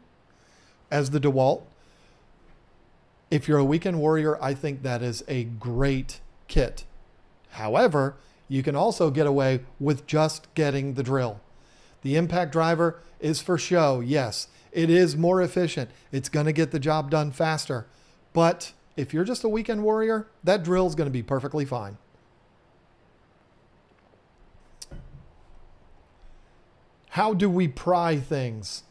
as the DeWalt. If you're a weekend warrior, I think that is a great kit. However, you can also get away with just getting the drill. The impact driver is for show. Yes, it is more efficient. It's going to get the job done faster. But if you're just a weekend warrior, that drill is going to be perfectly fine. How do we pry things?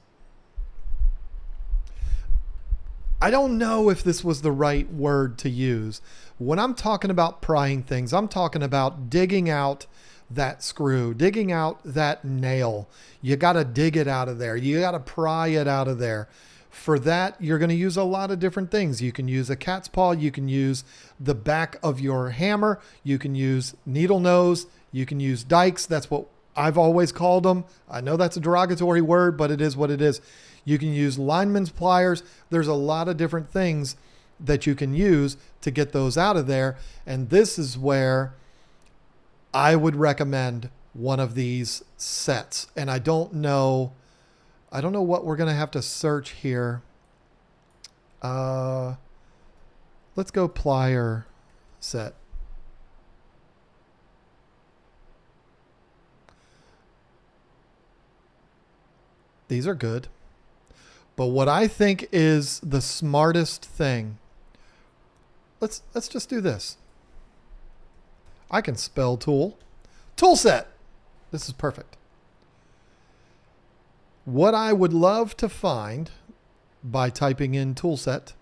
I don't know if this was the right word to use. When I'm talking about prying things, I'm talking about digging out that screw, digging out that nail. You got to dig it out of there. You got to pry it out of there. For that, you're going to use a lot of different things. You can use a cat's paw. You can use the back of your hammer. You can use needle nose. You can use dikes. That's what I've always called them. I know that's a derogatory word, but it is what it is. You can use lineman's pliers. There's a lot of different things that you can use to get those out of there. And this is where I would recommend one of these sets. And I don't know what we're going to have to search here. Let's go plier set. These are good. But what I think is the smartest thing, let's just do this. I can spell tool. Tool set. This is perfect. What I would love to find by typing in tool set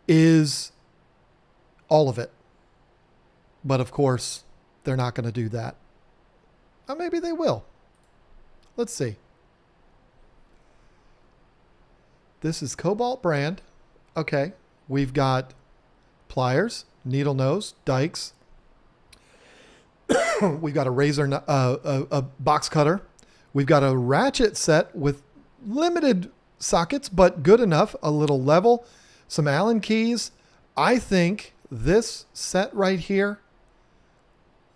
is all of it. But of course, they're not going to do that. Or maybe they will. Let's see. This is Cobalt brand. Okay. We've got pliers, needle nose, dikes. We've got a razor, a box cutter. We've got a ratchet set with limited sockets, but good enough. A little level, some Allen keys, I think this set right here,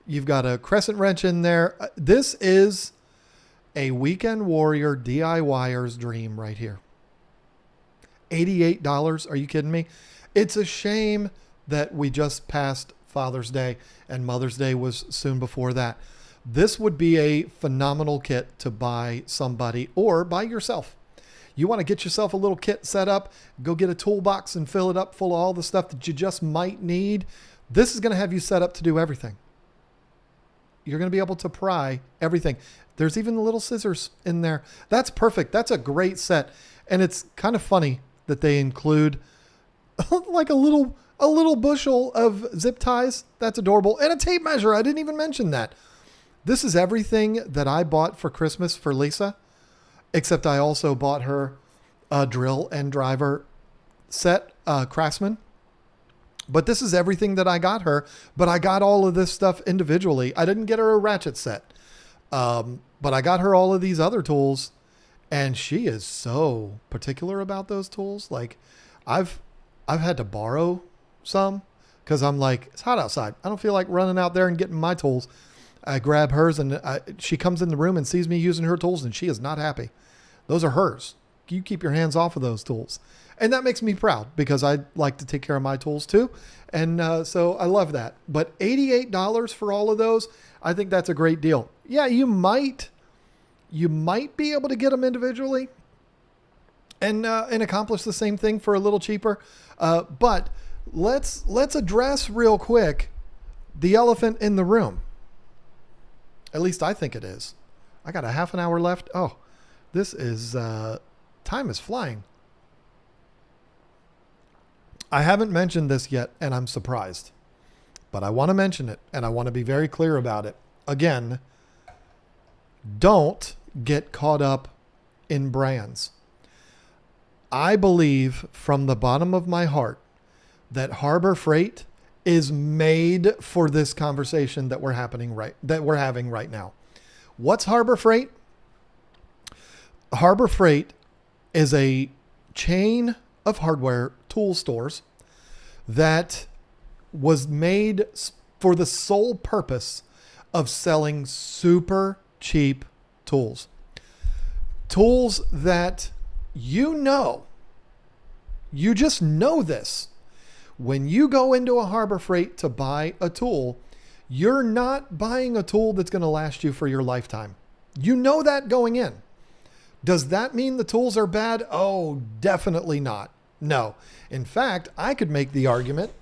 you've got a crescent wrench in there. This is a weekend warrior DIYer's dream right here. $88. Are you kidding me? It's a shame that we just passed Father's Day and Mother's Day was soon before that. This would be a phenomenal kit to buy somebody or buy yourself. You want to get yourself a little kit set up, go get a toolbox and fill it up full of all the stuff that you just might need. This is going to have you set up to do everything. You're going to be able to pry everything. There's even the little scissors in there. That's perfect. That's a great set. And it's kind of funny that they include like a little bushel of zip ties. That's adorable. And a tape measure. I didn't even mention that. This is everything that I bought for Christmas for Lisa, except I also bought her a drill and driver set, Craftsman. But this is everything that I got her, but I got all of this stuff individually. I didn't get her a ratchet set, but I got her all of these other tools, and she is so particular about those tools. Like I've had to borrow some because I'm like, it's hot outside. I don't feel like running out there and getting my tools. I grab hers and she comes in the room and sees me using her tools and she is not happy. Those are hers. You keep your hands off of those tools. And that makes me proud because I like to take care of my tools too. And so I love that. But $88 for all of those, I think that's a great deal. Yeah, you might be able to get them individually and accomplish the same thing for a little cheaper. But let's address real quick the elephant in the room. At least I think it is. I got a half an hour left. Oh, this is, time is flying. I haven't mentioned this yet, and I'm surprised. But I want to mention it, and I want to be very clear about it. Again, don't get caught up in brands. I believe from the bottom of my heart that Harbor Freight is made for this conversation that we're having right now. What's Harbor Freight? Harbor Freight is a chain of hardware tool stores that was made for the sole purpose of selling super cheap tools. Tools that you just know this. When you go into a Harbor Freight to buy a tool, you're not buying a tool that's going to last you for your lifetime. You know that going in. Does that mean the tools are bad? Oh, definitely not. No. In fact, I could make the argument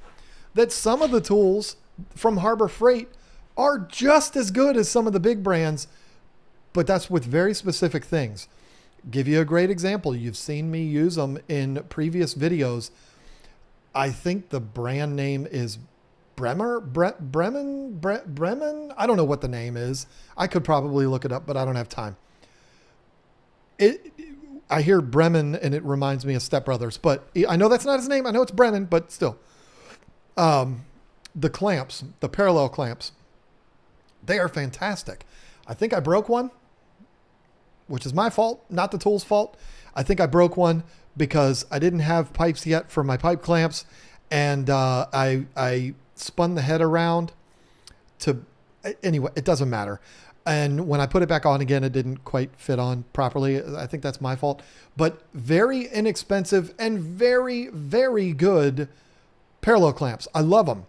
that some of the tools from Harbor Freight are just as good as some of the big brands, but that's with very specific things. Give you a great example. You've seen me use them in previous videos. I think the brand name is Bremen. I don't know what the name is. I could probably look it up, but I don't have time. I hear Bremen and it reminds me of Step Brothers, but I know that's not his name. I know it's Brennan, but still. The clamps, the parallel clamps, they are fantastic. I think I broke one, which is my fault, not the tool's fault. I think I broke one because I didn't have pipes yet for my pipe clamps. And I spun the head around anyway, it doesn't matter. And when I put it back on again, it didn't quite fit on properly. I think that's my fault. But very inexpensive and very, very good parallel clamps. I love them.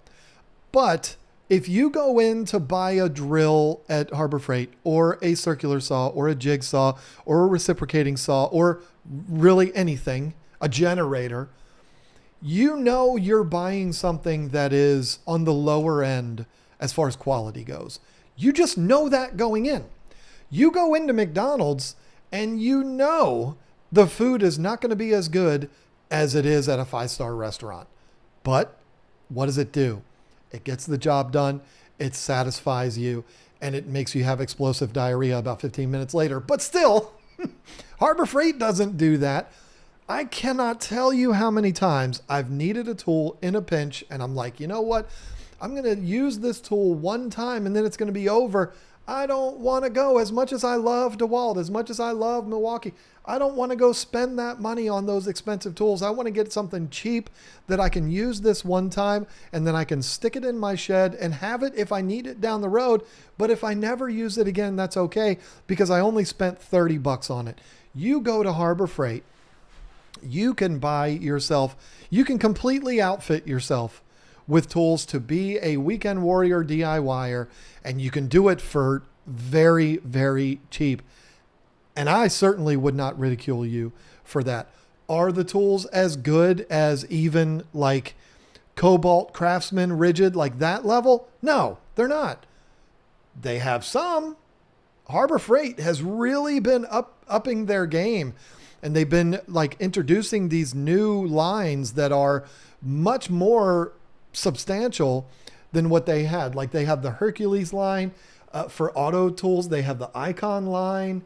But if you go in to buy a drill at Harbor Freight or a circular saw or a jigsaw or a reciprocating saw or really anything, a generator, you know you're buying something that is on the lower end as far as quality goes. You just know that going in. You go into McDonald's and you know the food is not going to be as good as it is at a 5-star restaurant. But what does it do? It gets the job done. It satisfies you and it makes you have explosive diarrhea about 15 minutes later. But still, Harbor Freight doesn't do that. I cannot tell you how many times I've needed a tool in a pinch and I'm like, you know what? I'm going to use this tool one time and then it's going to be over. I don't want to go, as much as I love DeWalt, as much as I love Milwaukee. I don't want to go spend that money on those expensive tools. I want to get something cheap that I can use this one time, and then I can stick it in my shed and have it if I need it down the road. But if I never use it again, that's okay, because I only spent $30 on it. You go to Harbor Freight, you can buy yourself, you can completely outfit yourself with tools to be a weekend warrior DIYer, and you can do it for very, very cheap. And I certainly would not ridicule you for that. Are the tools as good as even like Cobalt, Craftsman, Rigid, like that level? No, they're not. They have some. Harbor Freight has really been upping their game, and they've been like introducing these new lines that are much more substantial than what they had. Like they have the Hercules line for auto tools. They have the Icon line.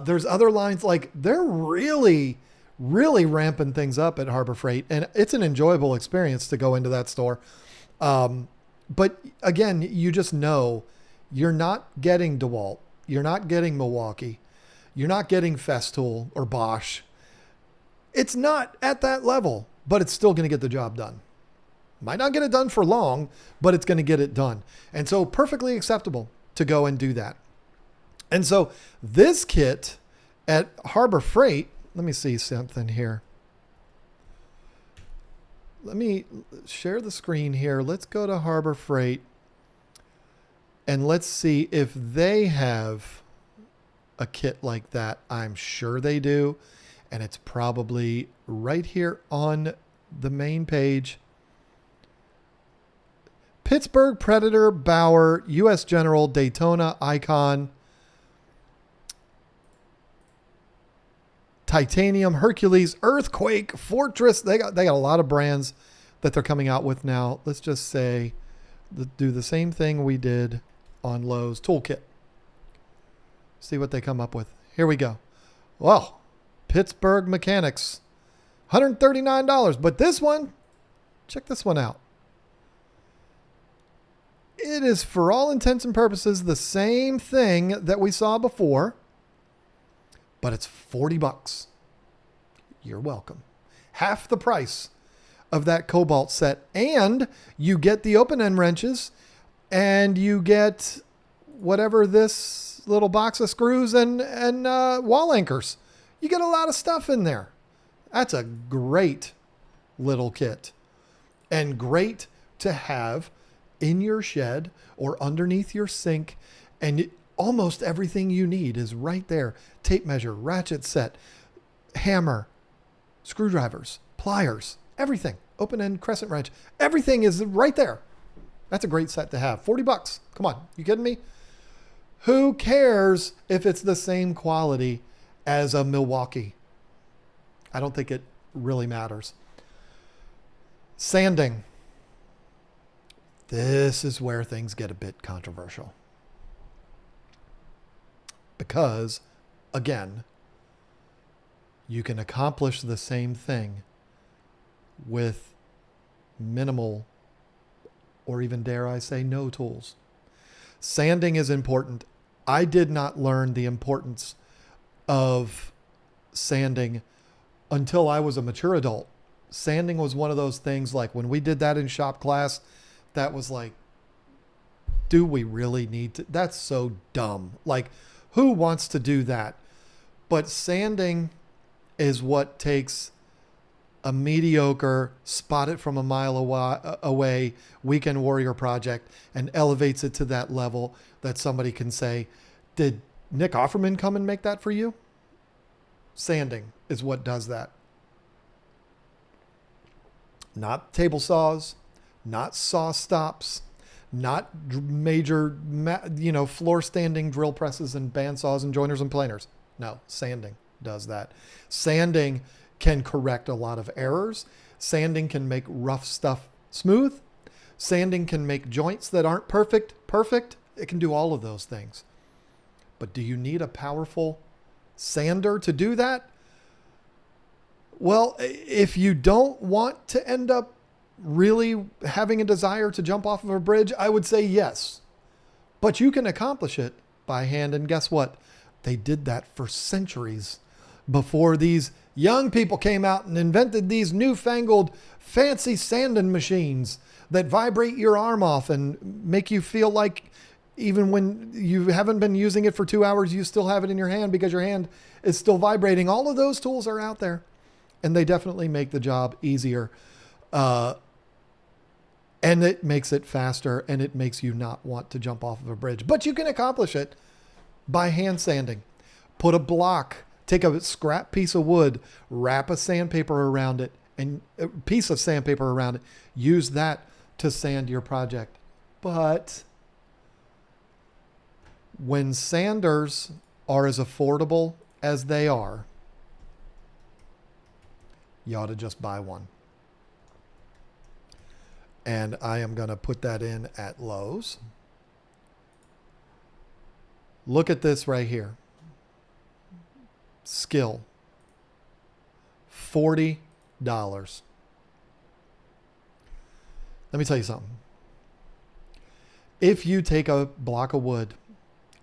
There's other lines. Like they're really, really ramping things up at Harbor Freight, and it's an enjoyable experience to go into that store. But again, you just know you're not getting DeWalt. You're not getting Milwaukee. You're not getting Festool or Bosch. It's not at that level, but it's still going to get the job done. Might not get it done for long, but it's going to get it done. And so perfectly acceptable to go and do that. And so this kit at Harbor Freight, let me see something here. Let me share the screen here. Let's go to Harbor Freight and let's see if they have a kit like that. I'm sure they do. And it's probably right here on the main page. Pittsburgh, Predator, Bauer, U.S. General, Daytona, Icon, Titanium, Hercules, Earthquake, Fortress. They got a lot of brands that they're coming out with now. Let's just say, do the same thing we did on Lowe's Toolkit. See what they come up with. Here we go. Well, Pittsburgh Mechanics, $139. But this one, check this one out. It is, for all intents and purposes, the same thing that we saw before, but it's $40. You're welcome. Half the price of that Cobalt set. And you get the open end wrenches, and you get whatever this little box of screws and wall anchors. You get a lot of stuff in there. That's a great little kit, and great to have in your shed or underneath your sink. And almost everything you need is right there. Tape measure, ratchet set, hammer, screwdrivers, pliers, everything. Open end crescent wrench. Everything is right there. That's a great set to have. $40. Come on. You kidding me? Who cares if it's the same quality as a Milwaukee? I don't think it really matters. Sanding. This is where things get a bit controversial. Because, again, you can accomplish the same thing with minimal, or even dare I say no tools. Sanding is important. I did not learn the importance of sanding until I was a mature adult. Sanding was one of those things, like when we did that in shop class, that was like, do we really need to? That's so dumb. Like, who wants to do that? But sanding is what takes a mediocre, spot it from a mile away weekend warrior project and elevates it to that level that somebody can say, did Nick Offerman come and make that for you? Sanding is what does that. Not table saws, not saw stops, not major, floor standing drill presses and band saws and joiners and planers. No, sanding does that. Sanding can correct a lot of errors. Sanding can make rough stuff smooth. Sanding can make joints that aren't perfect. It can do all of those things. But do you need a powerful sander to do that? Well, if you don't want to end up really having a desire to jump off of a bridge, I would say yes. But you can accomplish it by hand. And guess what? They did that for centuries before these young people came out and invented these newfangled fancy sanding machines that vibrate your arm off and make you feel like even when you haven't been using it for 2 hours, you still have it in your hand because your hand is still vibrating. All of those tools are out there, and they definitely make the job easier. And it makes it faster, and it makes you not want to jump off of a bridge. But you can accomplish it by hand sanding. Put a block, take a scrap piece of wood, wrap a sandpaper around it, and a piece of sandpaper around it. Use that to sand your project. But when sanders are as affordable as they are, you ought to just buy one. And I am going to put that in at Lowe's. Look at this right here. Skill. $40. Let me tell you something. If you take a block of wood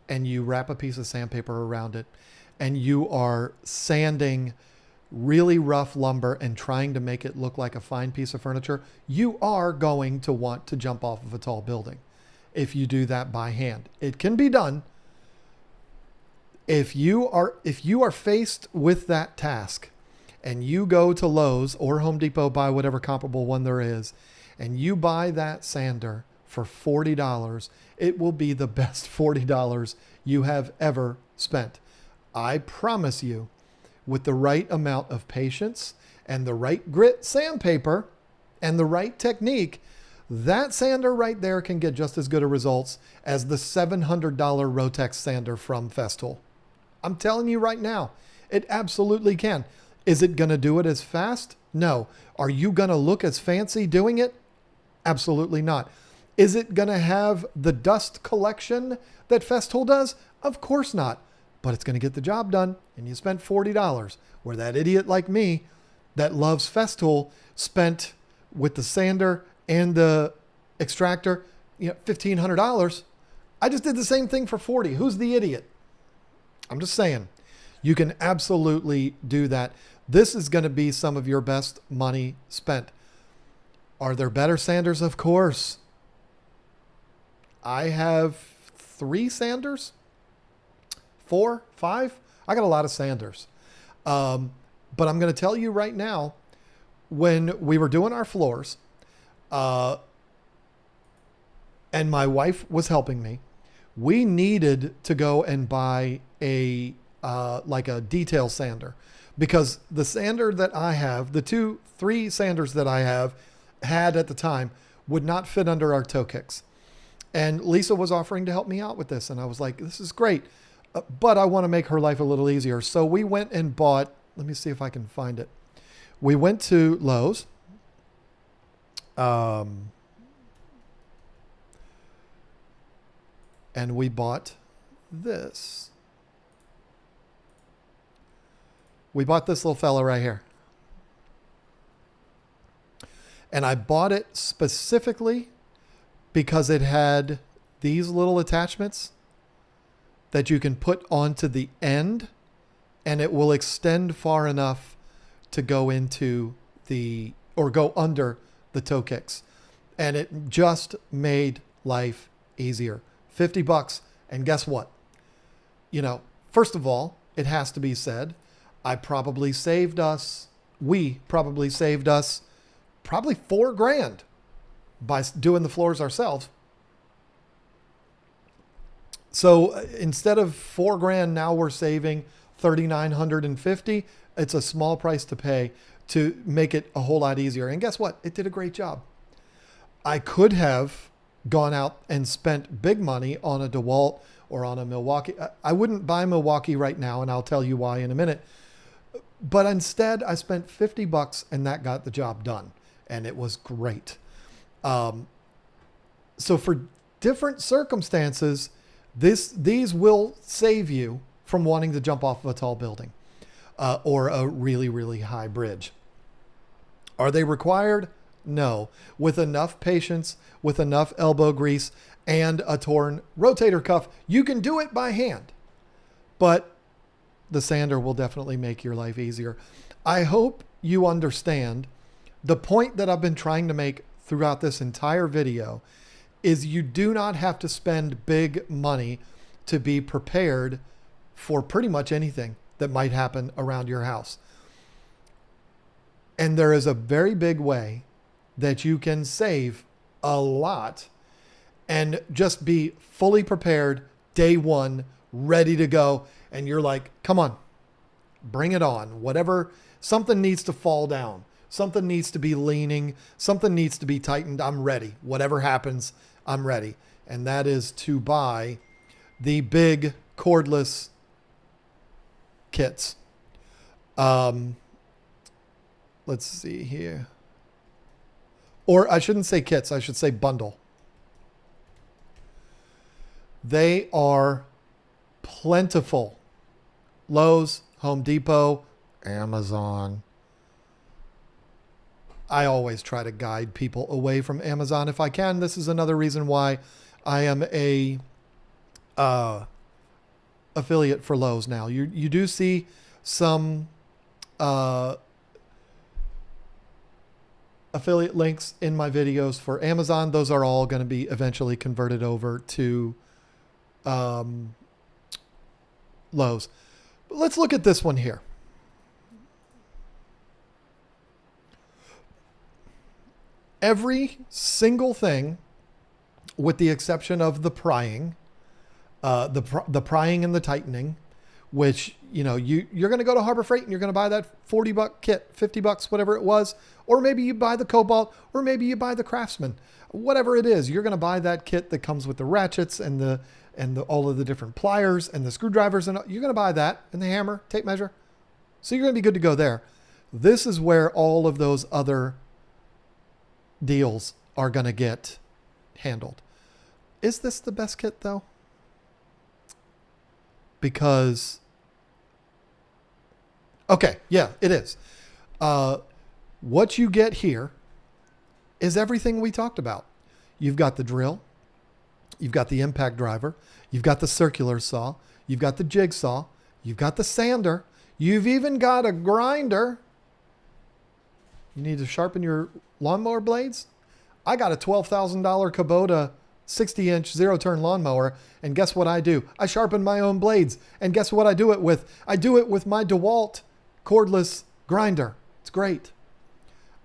and you wrap a piece of sandpaper around it and you are sanding really rough lumber and trying to make it look like a fine piece of furniture, you are going to want to jump off of a tall building if you do that by hand. It can be done. If you are faced with that task and you go to Lowe's or Home Depot, buy whatever comparable one there is, and you buy that sander for $40, it will be the best $40 you have ever spent. I promise you, with the right amount of patience and the right grit sandpaper and the right technique, that sander right there can get just as good a results as the $700 Rotex sander from Festool. I'm telling you right now, it absolutely can. Is it going to do it as fast? No. Are you going to look as fancy doing it? Absolutely not. Is it going to have the dust collection that Festool does? Of course not. But it's going to get the job done, and you spent $40, where that idiot like me that loves Festool spent with the sander and the extractor, $1,500. I just did the same thing for $40. Who's the idiot? I'm just saying, you can absolutely do that. This is going to be some of your best money spent. Are there better sanders? Of course. I have 3 sanders. 4, 5. I got a lot of sanders. But I'm going to tell you right now, when we were doing our floors, and my wife was helping me, we needed to go and buy a detail sander, because the sander that I have, the 3 sanders that I had at the time would not fit under our toe kicks. And Lisa was offering to help me out with this. And I was like, this is great. But I want to make her life a little easier. So we went and bought, let me see if I can find it. We went to Lowe's. And we bought this. We bought this little fella right here. And I bought it specifically because it had these little attachments that you can put onto the end, and it will extend far enough to go into go under the toe kicks. And it just made life easier. $50. And guess what? First of all, it has to be said, we probably saved us probably $4,000 by doing the floors ourselves. So instead of $4,000, now we're saving $3,950. It's a small price to pay to make it a whole lot easier. And guess what? It did a great job. I could have gone out and spent big money on a DeWalt or on a Milwaukee. I wouldn't buy Milwaukee right now, and I'll tell you why in a minute. But instead, I spent $50, and that got the job done. And it was great. So for different circumstances, these will save you from wanting to jump off of a tall building or a really, really high bridge. Are they required? No. With enough patience, with enough elbow grease, and a torn rotator cuff. You can do it by hand, but the sander will definitely make your life easier. I hope you understand the point that I've been trying to make throughout this entire video is you do not have to spend big money to be prepared for pretty much anything that might happen around your house. And there is a very big way that you can save a lot and just be fully prepared day one, ready to go. And you're like, come on, bring it on. Whatever, something needs to fall down. Something needs to be leaning. Something needs to be tightened. I'm ready. Whatever happens, I'm ready. And that is to buy the big cordless kits. Let's see here. Or I shouldn't say kits. I should say bundle. They are plentiful. Lowe's, Home Depot, Amazon. I always try to guide people away from Amazon if I can. This is another reason why I am a affiliate for Lowe's now. You do see some affiliate links in my videos for Amazon. Those are all going to be eventually converted over to Lowe's. But let's look at this one here. Every single thing, with the exception of the prying, the prying and the tightening, which, you know, you're going to go to Harbor Freight and you're going to buy that $40 kit, $50, whatever it was, or maybe you buy the Cobalt, or maybe you buy the Craftsman, whatever it is, you're going to buy that kit that comes with the ratchets and the all of the different pliers and the screwdrivers, and you're going to buy that and the hammer, tape measure. So you're going to be good to go there. This is where all of those other deals are going to get handled. Is this the best kit though? Because, okay, yeah, it is. What you get here is everything we talked about. You've got the drill, you've got the impact driver, you've got the circular saw, you've got the jigsaw, you've got the sander, you've even got a grinder. You need to sharpen your lawnmower blades? I got a $12,000 Kubota 60-inch zero-turn lawnmower, and guess what I do? I sharpen my own blades, and guess what I do it with? I do it with my DeWalt cordless grinder. It's great.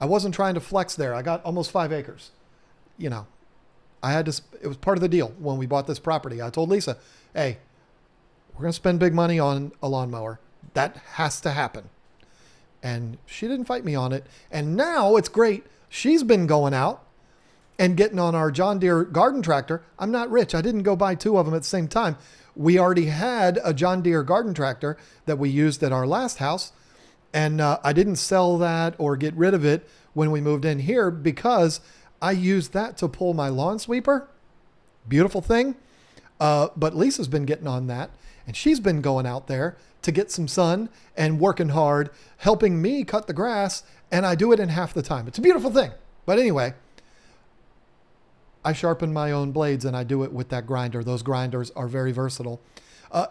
I wasn't trying to flex there. I got almost 5 acres. You know, I had to, it was part of the deal when we bought this property. I told Lisa, hey, we're going to spend big money on a lawnmower. That has to happen. And she didn't fight me on it. And now it's great. She's been going out and getting on our John Deere garden tractor. I'm not rich. I didn't go buy 2 of them at the same time. We already had a John Deere garden tractor that we used at our last house. And I didn't sell that or get rid of it when we moved in here because I used that to pull my lawn sweeper. Beautiful thing. But Lisa's been getting on that, and she's been going out there to get some sun and working hard, helping me cut the grass, and I do it in half the time. It's a beautiful thing. But anyway, I sharpen my own blades, and I do it with that grinder. Those grinders are very versatile.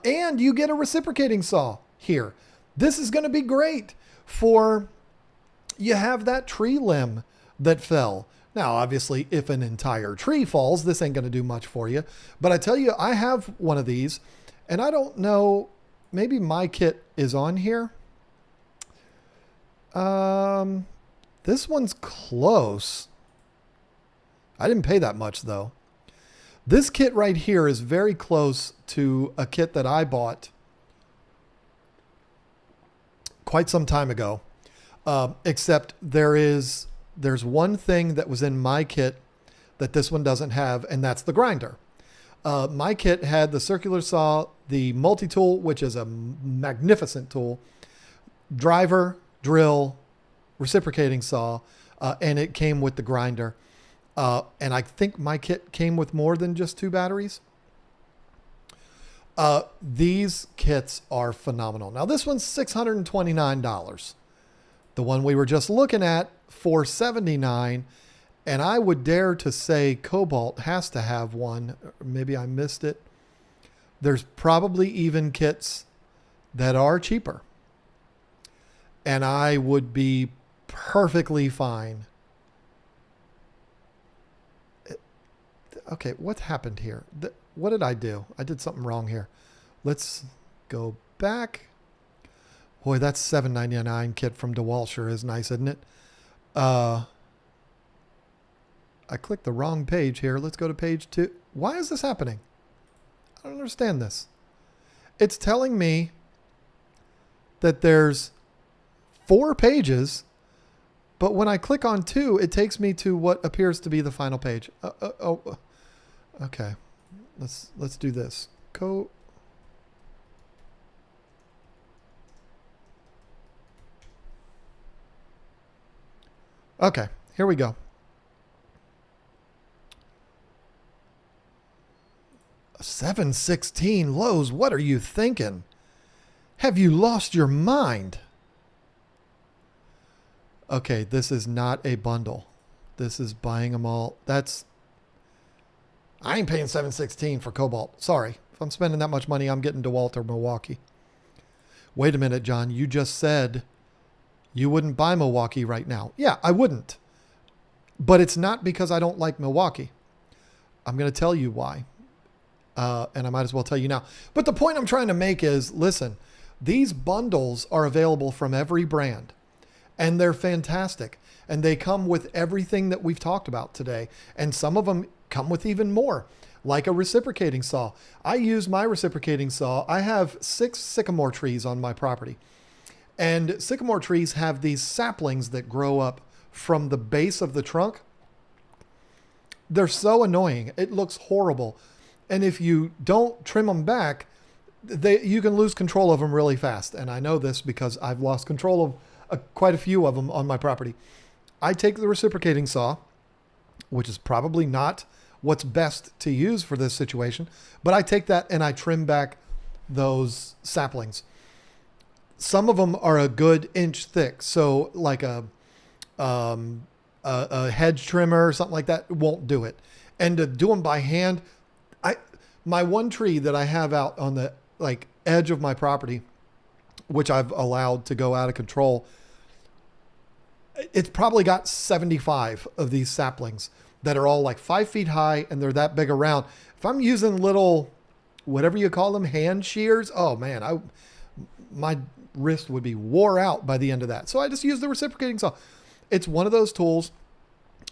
And you get a reciprocating saw here. This is going to be great for, you have that tree limb that fell. Now, obviously, if an entire tree falls, this ain't going to do much for you. But I tell you, I have one of these, and I don't know, maybe my kit is on here. This one's close. I didn't pay that much, though. This kit right here is very close to a kit that I bought quite some time ago, except there's one thing that was in my kit that this one doesn't have, and that's the grinder. My kit had the circular saw, the multi-tool, which is a magnificent tool, driver, drill, reciprocating saw, and it came with the grinder. And I think my kit came with more than just 2 batteries. These kits are phenomenal. Now this one's $629. The one we were just looking at, $479. And I would dare to say Cobalt has to have one. Maybe I missed it. There's probably even kits that are cheaper. And I would be perfectly fine. Okay, what happened here? What did I do? I did something wrong here. Let's go back. Boy, that $7.99 kit from DeWalt sure is nice, isn't it? I clicked the wrong page here. Let's go to page 2. Why is this happening? I don't understand this. It's telling me that there's 4 pages, but when I click on 2, it takes me to what appears to be the final page. Okay. Let's do this. Okay, here we go. A 716 Lowe's, what are you thinking? Have you lost your mind? Okay, this is not a bundle. This is buying them all. I ain't paying 716 for Cobalt. Sorry. If I'm spending that much money, I'm getting DeWalt or Milwaukee. Wait a minute, John. You just said you wouldn't buy Milwaukee right now. Yeah, I wouldn't. But it's not because I don't like Milwaukee. I'm going to tell you why. And I might as well tell you now. But the point I'm trying to make is, listen, these bundles are available from every brand. And they're fantastic. And they come with everything that we've talked about today. And some of them come with even more, like a reciprocating saw. I use my reciprocating saw. I have 6 sycamore trees on my property. And sycamore trees have these saplings that grow up from the base of the trunk. They're so annoying. It looks horrible. And if you don't trim them back, you can lose control of them really fast. And I know this because I've lost control of quite a few of them on my property. I take the reciprocating saw, which is probably not what's best to use for this situation, but I take that and I trim back those saplings. Some of them are a good inch thick. So like a hedge trimmer or something like that won't do it. And to do them by hand, my one tree that I have out on the edge of my property, which I've allowed to go out of control, it's probably got 75 of these saplings that are all like 5 feet high and they're that big around. If I'm using little, whatever you call them, hand shears, oh man, my wrist would be wore out by the end of that. So I just use the reciprocating saw. It's one of those tools.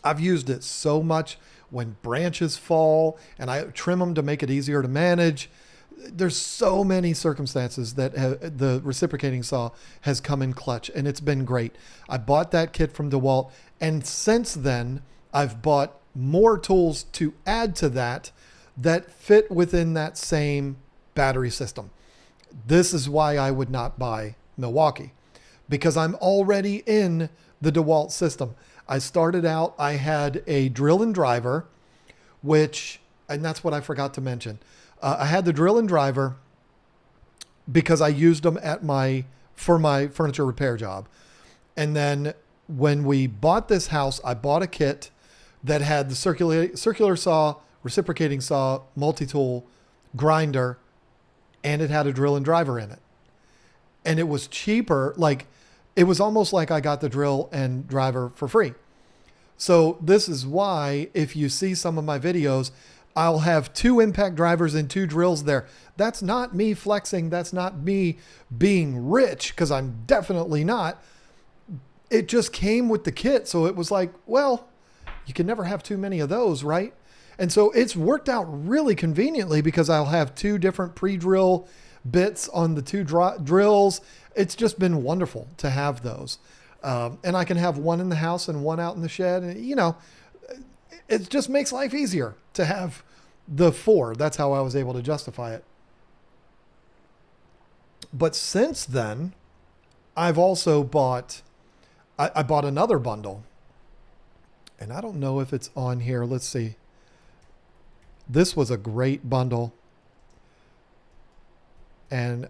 I've used it so much when branches fall and I trim them to make it easier to manage. There's so many circumstances that the reciprocating saw has come in clutch, and it's been great. I bought that kit from DeWalt, and since then I've bought more tools to add to that fit within that same battery system. This is why I would not buy Milwaukee, because I'm already in the DeWalt system. I started out, I had a drill and driver, and that's what I forgot to mention. I had the drill and driver because I used them for my furniture repair job. And then when we bought this house, I bought a kit that had the circular saw, reciprocating saw, multi-tool, grinder, and it had a drill and driver in it. And it was cheaper. It was almost like I got the drill and driver for free. So this is why if you see some of my videos, I'll have 2 impact drivers and 2 drills there. That's not me flexing. That's not me being rich, because I'm definitely not. It just came with the kit. So it was like, well, you can never have too many of those, right? And so it's worked out really conveniently because I'll have 2 different pre-drill bits on the 2 drills. It's just been wonderful to have those. And I can have one in the house and one out in the shed. And, it just makes life easier to have the 4. That's how I was able to justify it. But since then, I've also bought another bundle. And I don't know if it's on here. Let's see. This was a great bundle. And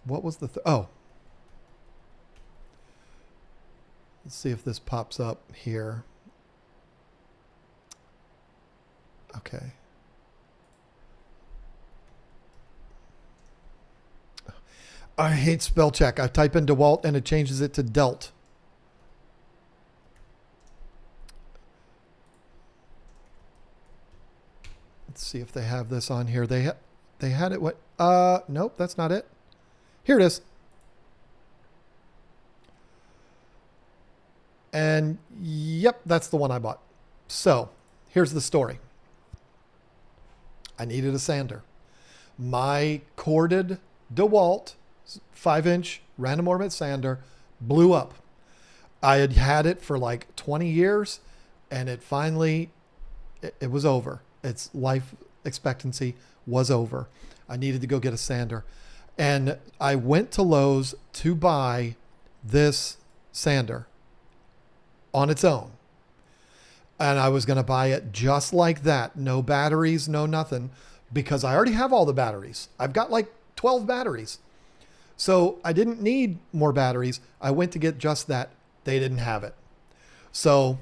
what was the... Let's see if this pops up here. Okay. I hate spell check. I type in DeWalt and it changes it to Delt. Let's see if they have this on here. They had it. What? Nope, that's not it. Here it is. And yep, that's the one I bought. So here's the story. I needed a sander. My corded DeWalt 5-inch random orbit sander blew up. I had had it for like 20 years and it finally, it was over. Its life expectancy was over. I needed to go get a sander. And I went to Lowe's to buy this sander on its own. And I was going to buy it just like that. No batteries, no nothing, because I already have all the batteries. I've got like 12 batteries. So I didn't need more batteries. I went to get just that. They didn't have it. So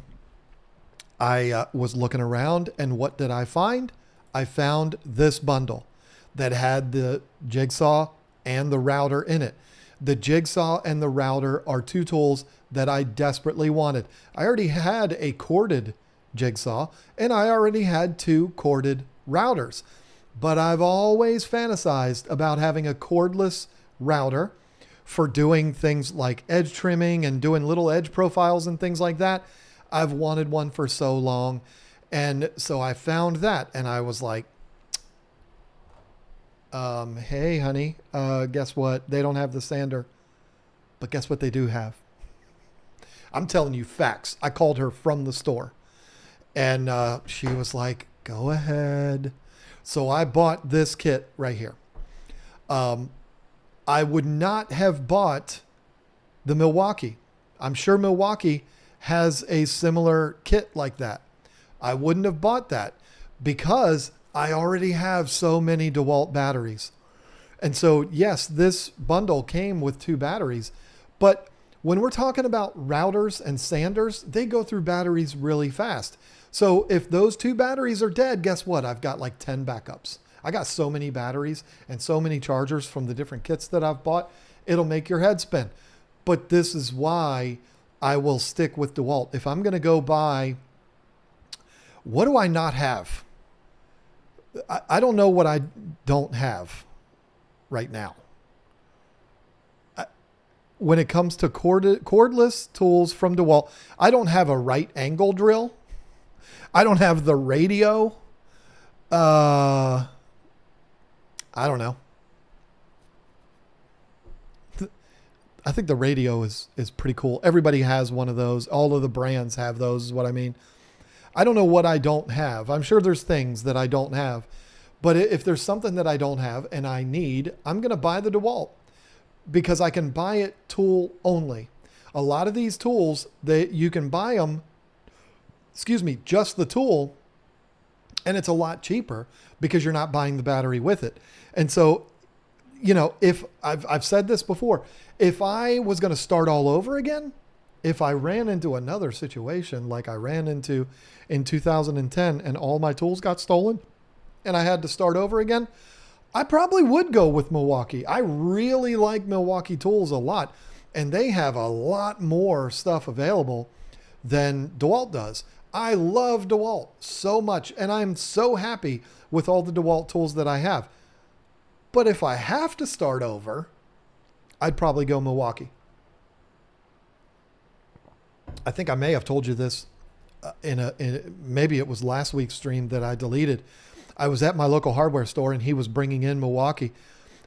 I was looking around, and what did I find? I found this bundle that had the jigsaw and the router in it. The jigsaw and the router are two tools that I desperately wanted. I already had a corded jigsaw and I already had two corded routers, but I've always fantasized about having a cordless router for doing things like edge trimming and doing little edge profiles and things like that. I've wanted one for so long. And so I found that and I was like, hey honey, guess what? They don't have the sander, but guess what they do have? I'm telling you facts. I called her from the store and she was like, go ahead. So I bought this kit right here. I would not have bought the Milwaukee. I'm sure Milwaukee has a similar kit like that. I wouldn't have bought that because I already have so many DeWalt batteries. And so, yes, this bundle came with two batteries, but when we're talking about routers and sanders, they go through batteries really fast. So if those two batteries are dead, guess what? I've got like 10 backups. I got so many batteries and so many chargers from the different kits that I've bought. It'll make your head spin. But this is why I will stick with DeWalt. If I'm going to go buy, what do I not have? I don't know what I don't have right now. When it comes to cordless tools from DeWalt, I don't have a right angle drill. I don't have the radio. I don't know. I think the radio is pretty cool. Everybody has one of those. All of the brands have those, is what I mean. I don't know what I don't have. I'm sure there's things that I don't have. But if there's something that I don't have and I need, I'm going to buy the DeWalt because I can buy it tool only. A lot of these tools, you can buy them, just the tool, and it's a lot cheaper because you're not buying the battery with it. And so, if I've said this before, if I was going to start all over again, if I ran into another situation like I ran into in 2010 and all my tools got stolen and I had to start over again, I probably would go with Milwaukee. I really like Milwaukee tools a lot, and they have a lot more stuff available than DeWalt does. I love DeWalt so much, and I'm so happy with all the DeWalt tools that I have. But if I have to start over, I'd probably go Milwaukee. I think I may have told you this maybe it was last week's stream that I deleted. I was at my local hardware store and he was bringing in Milwaukee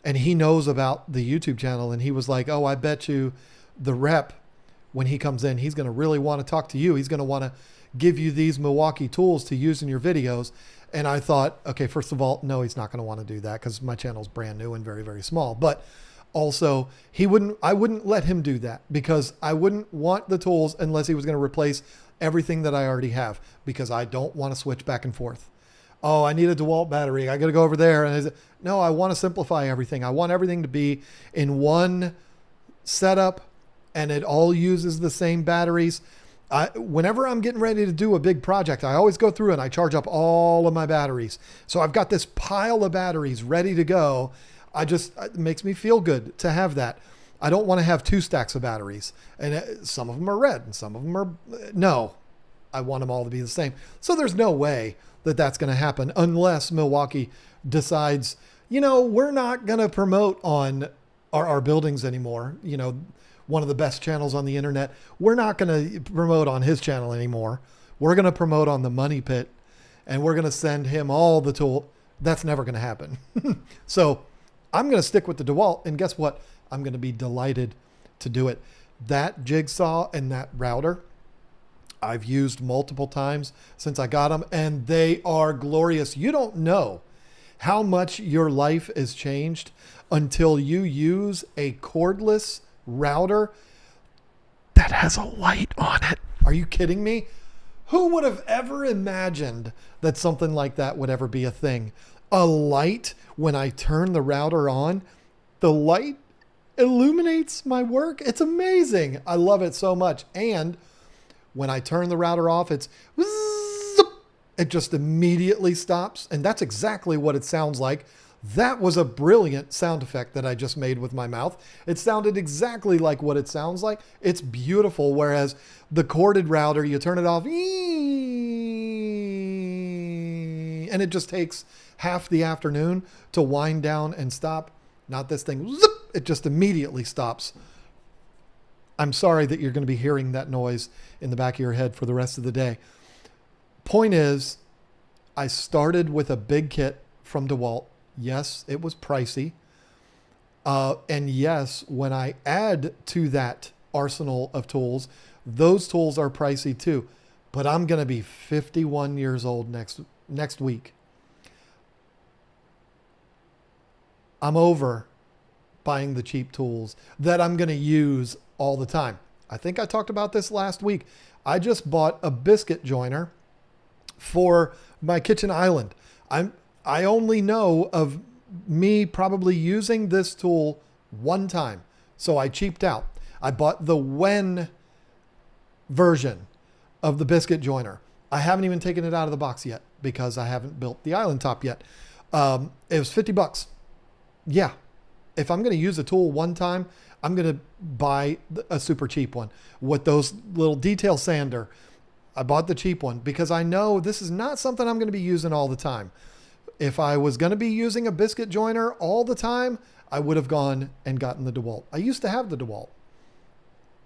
and he knows about the YouTube channel. And he was like, oh, I bet you the rep, when he comes in, he's going to really want to talk to you. He's going to want to give you these Milwaukee tools to use in your videos. And I thought, okay, first of all, no, he's not going to want to do that because my channel's brand new and very, very small. But also, I wouldn't let him do that because I wouldn't want the tools unless he was going to replace everything that I already have because I don't want to switch back and forth. Oh, I need a DeWalt battery. I got to go over there. And no, I want to simplify everything. I want everything to be in one setup and it all uses the same batteries. Whenever I'm getting ready to do a big project, I always go through and I charge up all of my batteries. So I've got this pile of batteries ready to go. It makes me feel good to have that. I don't want to have 2 stacks of batteries, and some of them are red and some of them are, no, I want them all to be the same. So there's no way that that's going to happen unless Milwaukee decides, we're not going to promote on our buildings anymore. One of the best channels on the internet. We're not going to promote on his channel anymore. We're going to promote on the Money Pit, and we're going to send him all the tool. That's never going to happen. So I'm going to stick with the DeWalt, and guess what? I'm going to be delighted to do it. That jigsaw and that router, I've used multiple times since I got them, and they are glorious. You don't know how much your life is changed until you use a cordless router that has a light on it. Are you kidding me? Who would have ever imagined that something like that would ever be a thing? A light, when I turn the router on, the light illuminates my work. It's amazing. I love it so much. And when I turn the router off, it just immediately stops. And that's exactly what it sounds like. That was a brilliant sound effect that I just made with my mouth. It sounded exactly like what it sounds like. It's beautiful. Whereas the corded router, you turn it off, and it just takes half the afternoon to wind down and stop. Not this thing. It just immediately stops. I'm sorry that you're going to be hearing that noise in the back of your head for the rest of the day. Point is, I started with a big kit from DeWalt. Yes, it was pricey. And yes, when I add to that arsenal of tools, those tools are pricey too. But I'm going to be 51 years old next week. I'm over buying the cheap tools that I'm going to use all the time. I think I talked about this last week. I just bought a biscuit joiner for my kitchen island. I only know of me probably using this tool one time. So I cheaped out. I bought the Wen version of the biscuit joiner. I haven't even taken it out of the box yet because I haven't built the island top yet. It was $50. Yeah. If I'm going to use a tool one time, I'm going to buy a super cheap one with those little detail sander. I bought the cheap one because I know this is not something I'm going to be using all the time. If I was going to be using a biscuit joiner all the time, I would have gone and gotten the DeWalt. I used to have the DeWalt,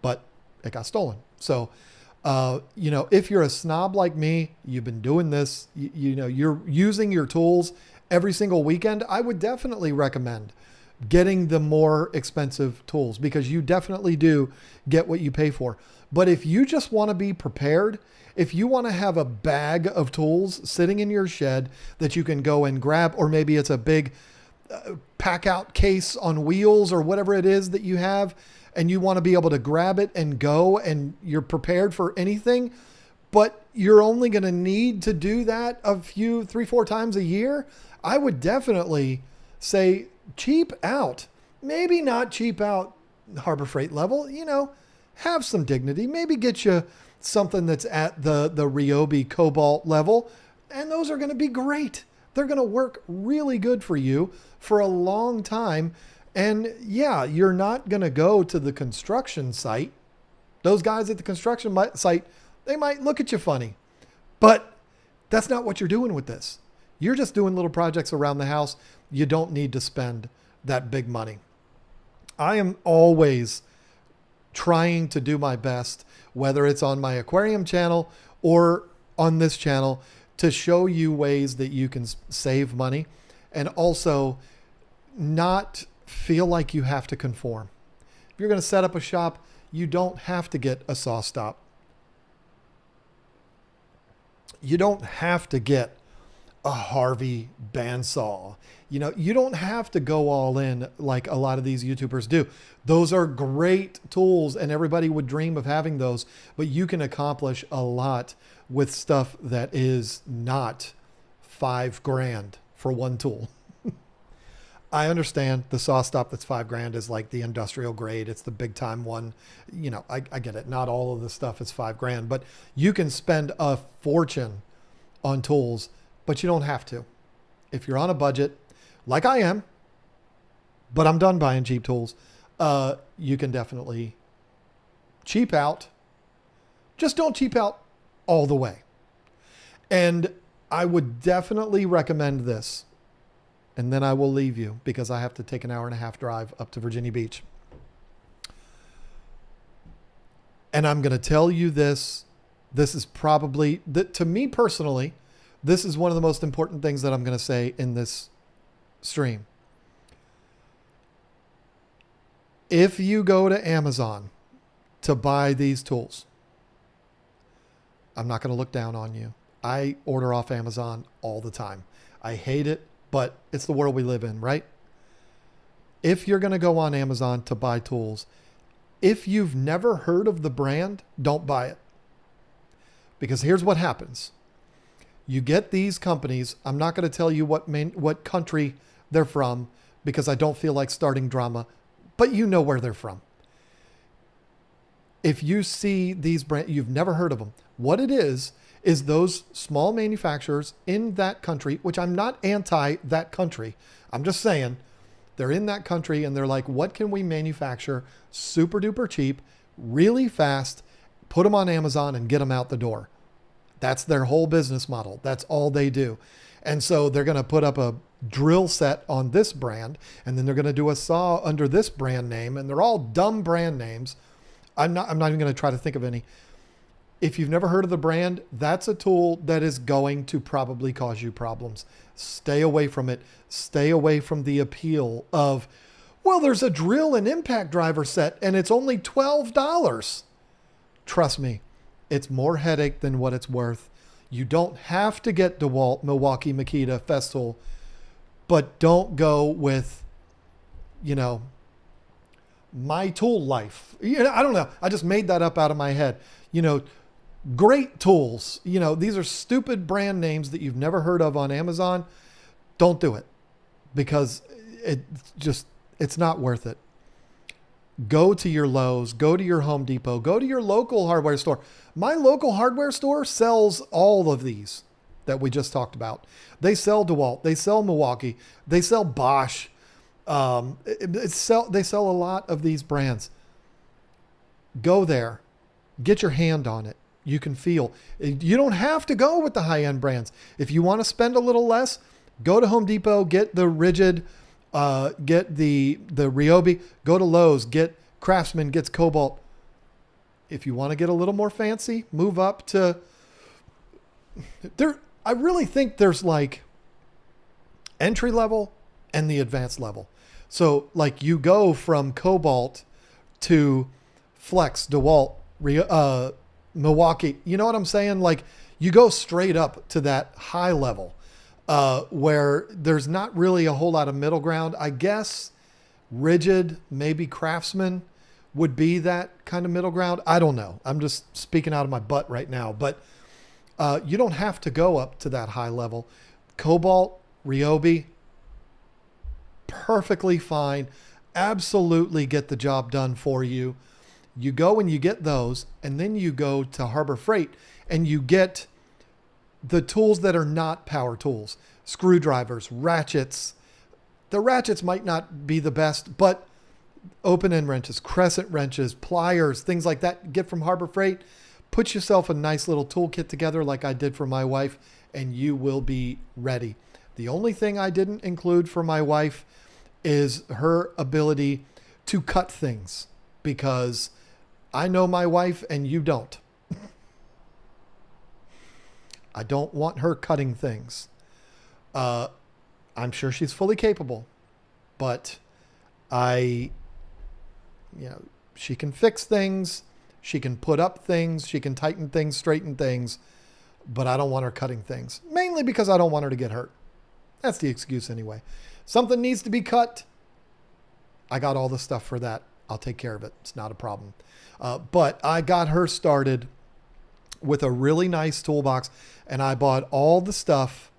but it got stolen. So, if you're a snob like me, you've been doing this, you're using your tools every single weekend, I would definitely recommend getting the more expensive tools because you definitely do get what you pay for. But if you just want to be prepared, if you want to have a bag of tools sitting in your shed that you can go and grab, or maybe it's a big pack out case on wheels or whatever it is that you have, and you want to be able to grab it and go and you're prepared for anything, but you're only going to need to do that 3-4 times a year, I would definitely say cheap out. Maybe not cheap out Harbor Freight level, have some dignity. Maybe get you something that's at the Ryobi Cobalt level, and those are going to be great. They're going to work really good for you for a long time. And yeah, you're not going to go to the construction site. Those guys at the construction site, they might look at you funny, but that's not what you're doing with this. You're just doing little projects around the house. You don't need to spend that big money. I am always trying to do my best, whether it's on my aquarium channel or on this channel, to show you ways that you can save money and also not feel like you have to conform. If you're going to set up a shop, you don't have to get a saw stop. You don't have to get a Harvey bandsaw. You don't have to go all in like a lot of these YouTubers do. Those are great tools and everybody would dream of having those, but you can accomplish a lot with stuff that is not $5,000 for one tool. I understand the saw stop that's $5,000 is like the industrial grade. It's the big time one. You know, I get it. Not all of the stuff is $5,000, but you can spend a fortune on tools, but you don't have to. If you're on a budget, like I am, but I'm done buying cheap tools, you can definitely cheap out. Just don't cheap out all the way. And I would definitely recommend this. And then I will leave you because I have to take an 1.5-hour drive up to Virginia Beach. And I'm going to tell you this. This is probably, to me personally, this is one of the most important things that I'm going to say in this stream. If you go to Amazon to buy these tools, I'm not going to look down on you. I order off Amazon all the time. I hate it, but it's the world we live in, right? If you're going to go on Amazon to buy tools, if you've never heard of the brand, don't buy it. Because here's what happens. You get these companies. I'm not going to tell you what country they're from because I don't feel like starting drama, but you know where they're from. If you see these brands, you've never heard of them. What it is those small manufacturers in that country, which I'm not anti that country. I'm just saying they're in that country and they're like, what can we manufacture super duper cheap, really fast, put them on Amazon and get them out the door. That's their whole business model. That's all they do. And so they're going to put up a drill set on this brand, and then they're going to do a saw under this brand name, and they're all dumb brand names. I'm not even going to try to think of any. If you've never heard of the brand, that's a tool that is going to probably cause you problems. Stay away from it. Stay away from the appeal of, well, there's a drill and impact driver set and it's only $12. Trust me, it's more headache than what it's worth. You don't have to get DeWalt, Milwaukee, Makita, Festool, but don't go with, My Tool Life. I don't know. I just made that up out of my head. Great tools. These are stupid brand names that you've never heard of on Amazon. Don't do it because it's not worth it. Go to your Lowe's, go to your Home Depot, go to your local hardware store. My local hardware store sells all of these that we just talked about. They sell DeWalt, they sell Milwaukee, they sell Bosch. They sell a lot of these brands. Go there, get your hand on it. You can feel. You don't have to go with the high-end brands. If you want to spend a little less, go to Home Depot, get the Rigid, get the Ryobi, go to Lowe's, get Craftsman, gets Cobalt. If you want to get a little more fancy, move up to there. I really think there's like entry level and the advanced level. So like you go from Cobalt to Flex, DeWalt, Milwaukee. You know what I'm saying? Like you go straight up to that high level where there's not really a whole lot of middle ground. I guess Rigid, maybe Craftsman would be that kind of middle ground. I don't know. I'm just speaking out of my butt right now, but you don't have to go up to that high level. Cobalt, Ryobi, perfectly fine. Absolutely get the job done for you. You go and you get those, and then you go to Harbor Freight and you get the tools that are not power tools. Screwdrivers, ratchets. The ratchets might not be the best, but open end wrenches, crescent wrenches, pliers, things like that, get from Harbor Freight. Put yourself a nice little toolkit together like I did for my wife, and you will be ready. The only thing I didn't include for my wife is her ability to cut things, because I know my wife and you don't. I don't want her cutting things. I'm sure she's fully capable, but she can fix things. She can put up things. She can tighten things, straighten things, but I don't want her cutting things, mainly because I don't want her to get hurt. That's the excuse anyway. Something needs to be cut. I got all the stuff for that. I'll take care of it. It's not a problem. But I got her started with a really nice toolbox, and I bought all the stuff.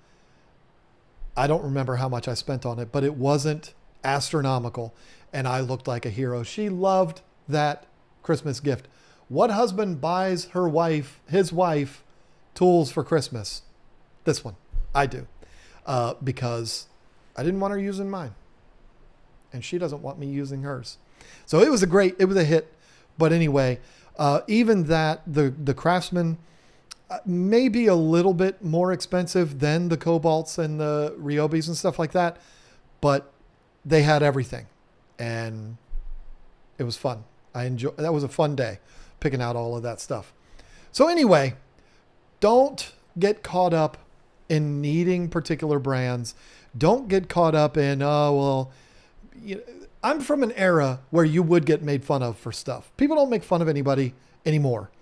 I don't remember how much I spent on it, but it wasn't astronomical. And I looked like a hero. She loved that Christmas gift. What husband buys his wife, tools for Christmas? This one. I do. Because I didn't want her using mine. And she doesn't want me using hers. So it was a hit. But anyway, even that, the Craftsman may be a little bit more expensive than the Cobalts and the Ryobis and stuff like that. But they had everything. And it was fun. That was a fun day, picking out all of that stuff. So anyway, don't get caught up in needing particular brands. Don't get caught up in, I'm from an era where you would get made fun of for stuff. People don't make fun of anybody anymore.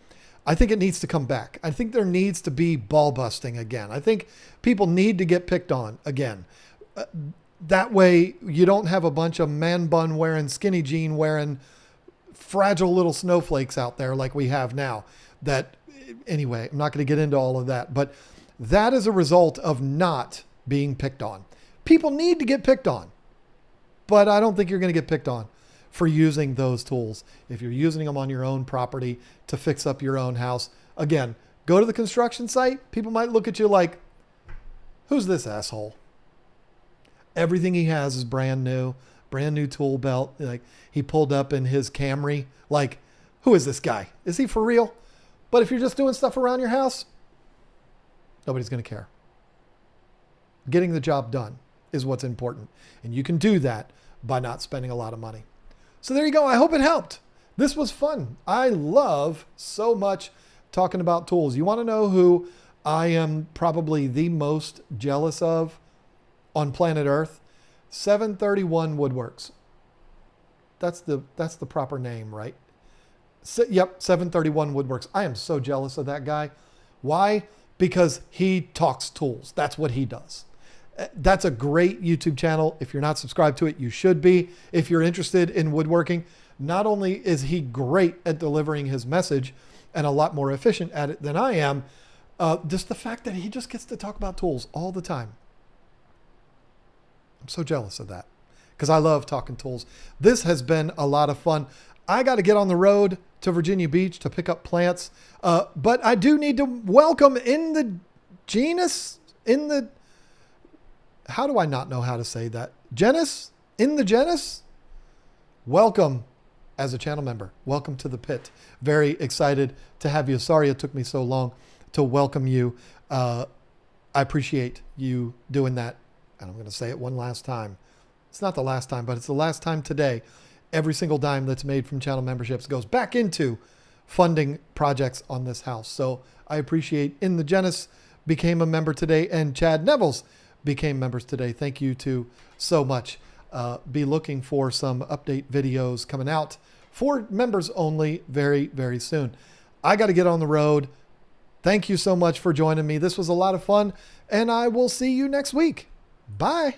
I think it needs to come back. I think there needs to be ball busting again. I think people need to get picked on again. That way you don't have a bunch of man bun wearing, skinny jean wearing, fragile little snowflakes out there like we have now. Anyway, I'm not going to get into all of that, but that is a result of not being picked on. People need to get picked on, but I don't think you're going to get picked on for using those tools. If you're using them on your own property to fix up your own house, again, go to the construction site. People might look at you like, who's this asshole? Everything he has is brand new tool belt. Like, he pulled up in his Camry. Like, who is this guy? Is he for real? But if you're just doing stuff around your house, nobody's going to care. Getting the job done is what's important. And you can do that by not spending a lot of money. So there you go. I hope it helped. This was fun. I love so much talking about tools. You want to know who I am probably the most jealous of on planet Earth? 731 Woodworks. That's the proper name, right? Yep, 731 Woodworks. I am so jealous of that guy. Why? Because he talks tools. That's what he does. That's a great YouTube channel. If you're not subscribed to it, you should be. If you're interested in woodworking, not only is he great at delivering his message and a lot more efficient at it than I am, just the fact that he just gets to talk about tools all the time. I'm so jealous of that because I love talking tools. This has been a lot of fun. I got to get on the road to Virginia Beach to pick up plants. But I do need to welcome how do I not know how to say that? Genus? Welcome as a channel member. Welcome to the pit. Very excited to have you. Sorry it took me so long to welcome you. I appreciate you doing that. And I'm going to say it one last time. It's not the last time, but it's the last time today. Every single dime that's made from channel memberships goes back into funding projects on this house. So I appreciate In the Genus became a member today, and Chad Nevels became members today. Thank you to so much. Be looking for some update videos coming out for members only very, very soon. I got to get on the road. Thank you so much for joining me. This was a lot of fun, and I will see you next week. Bye.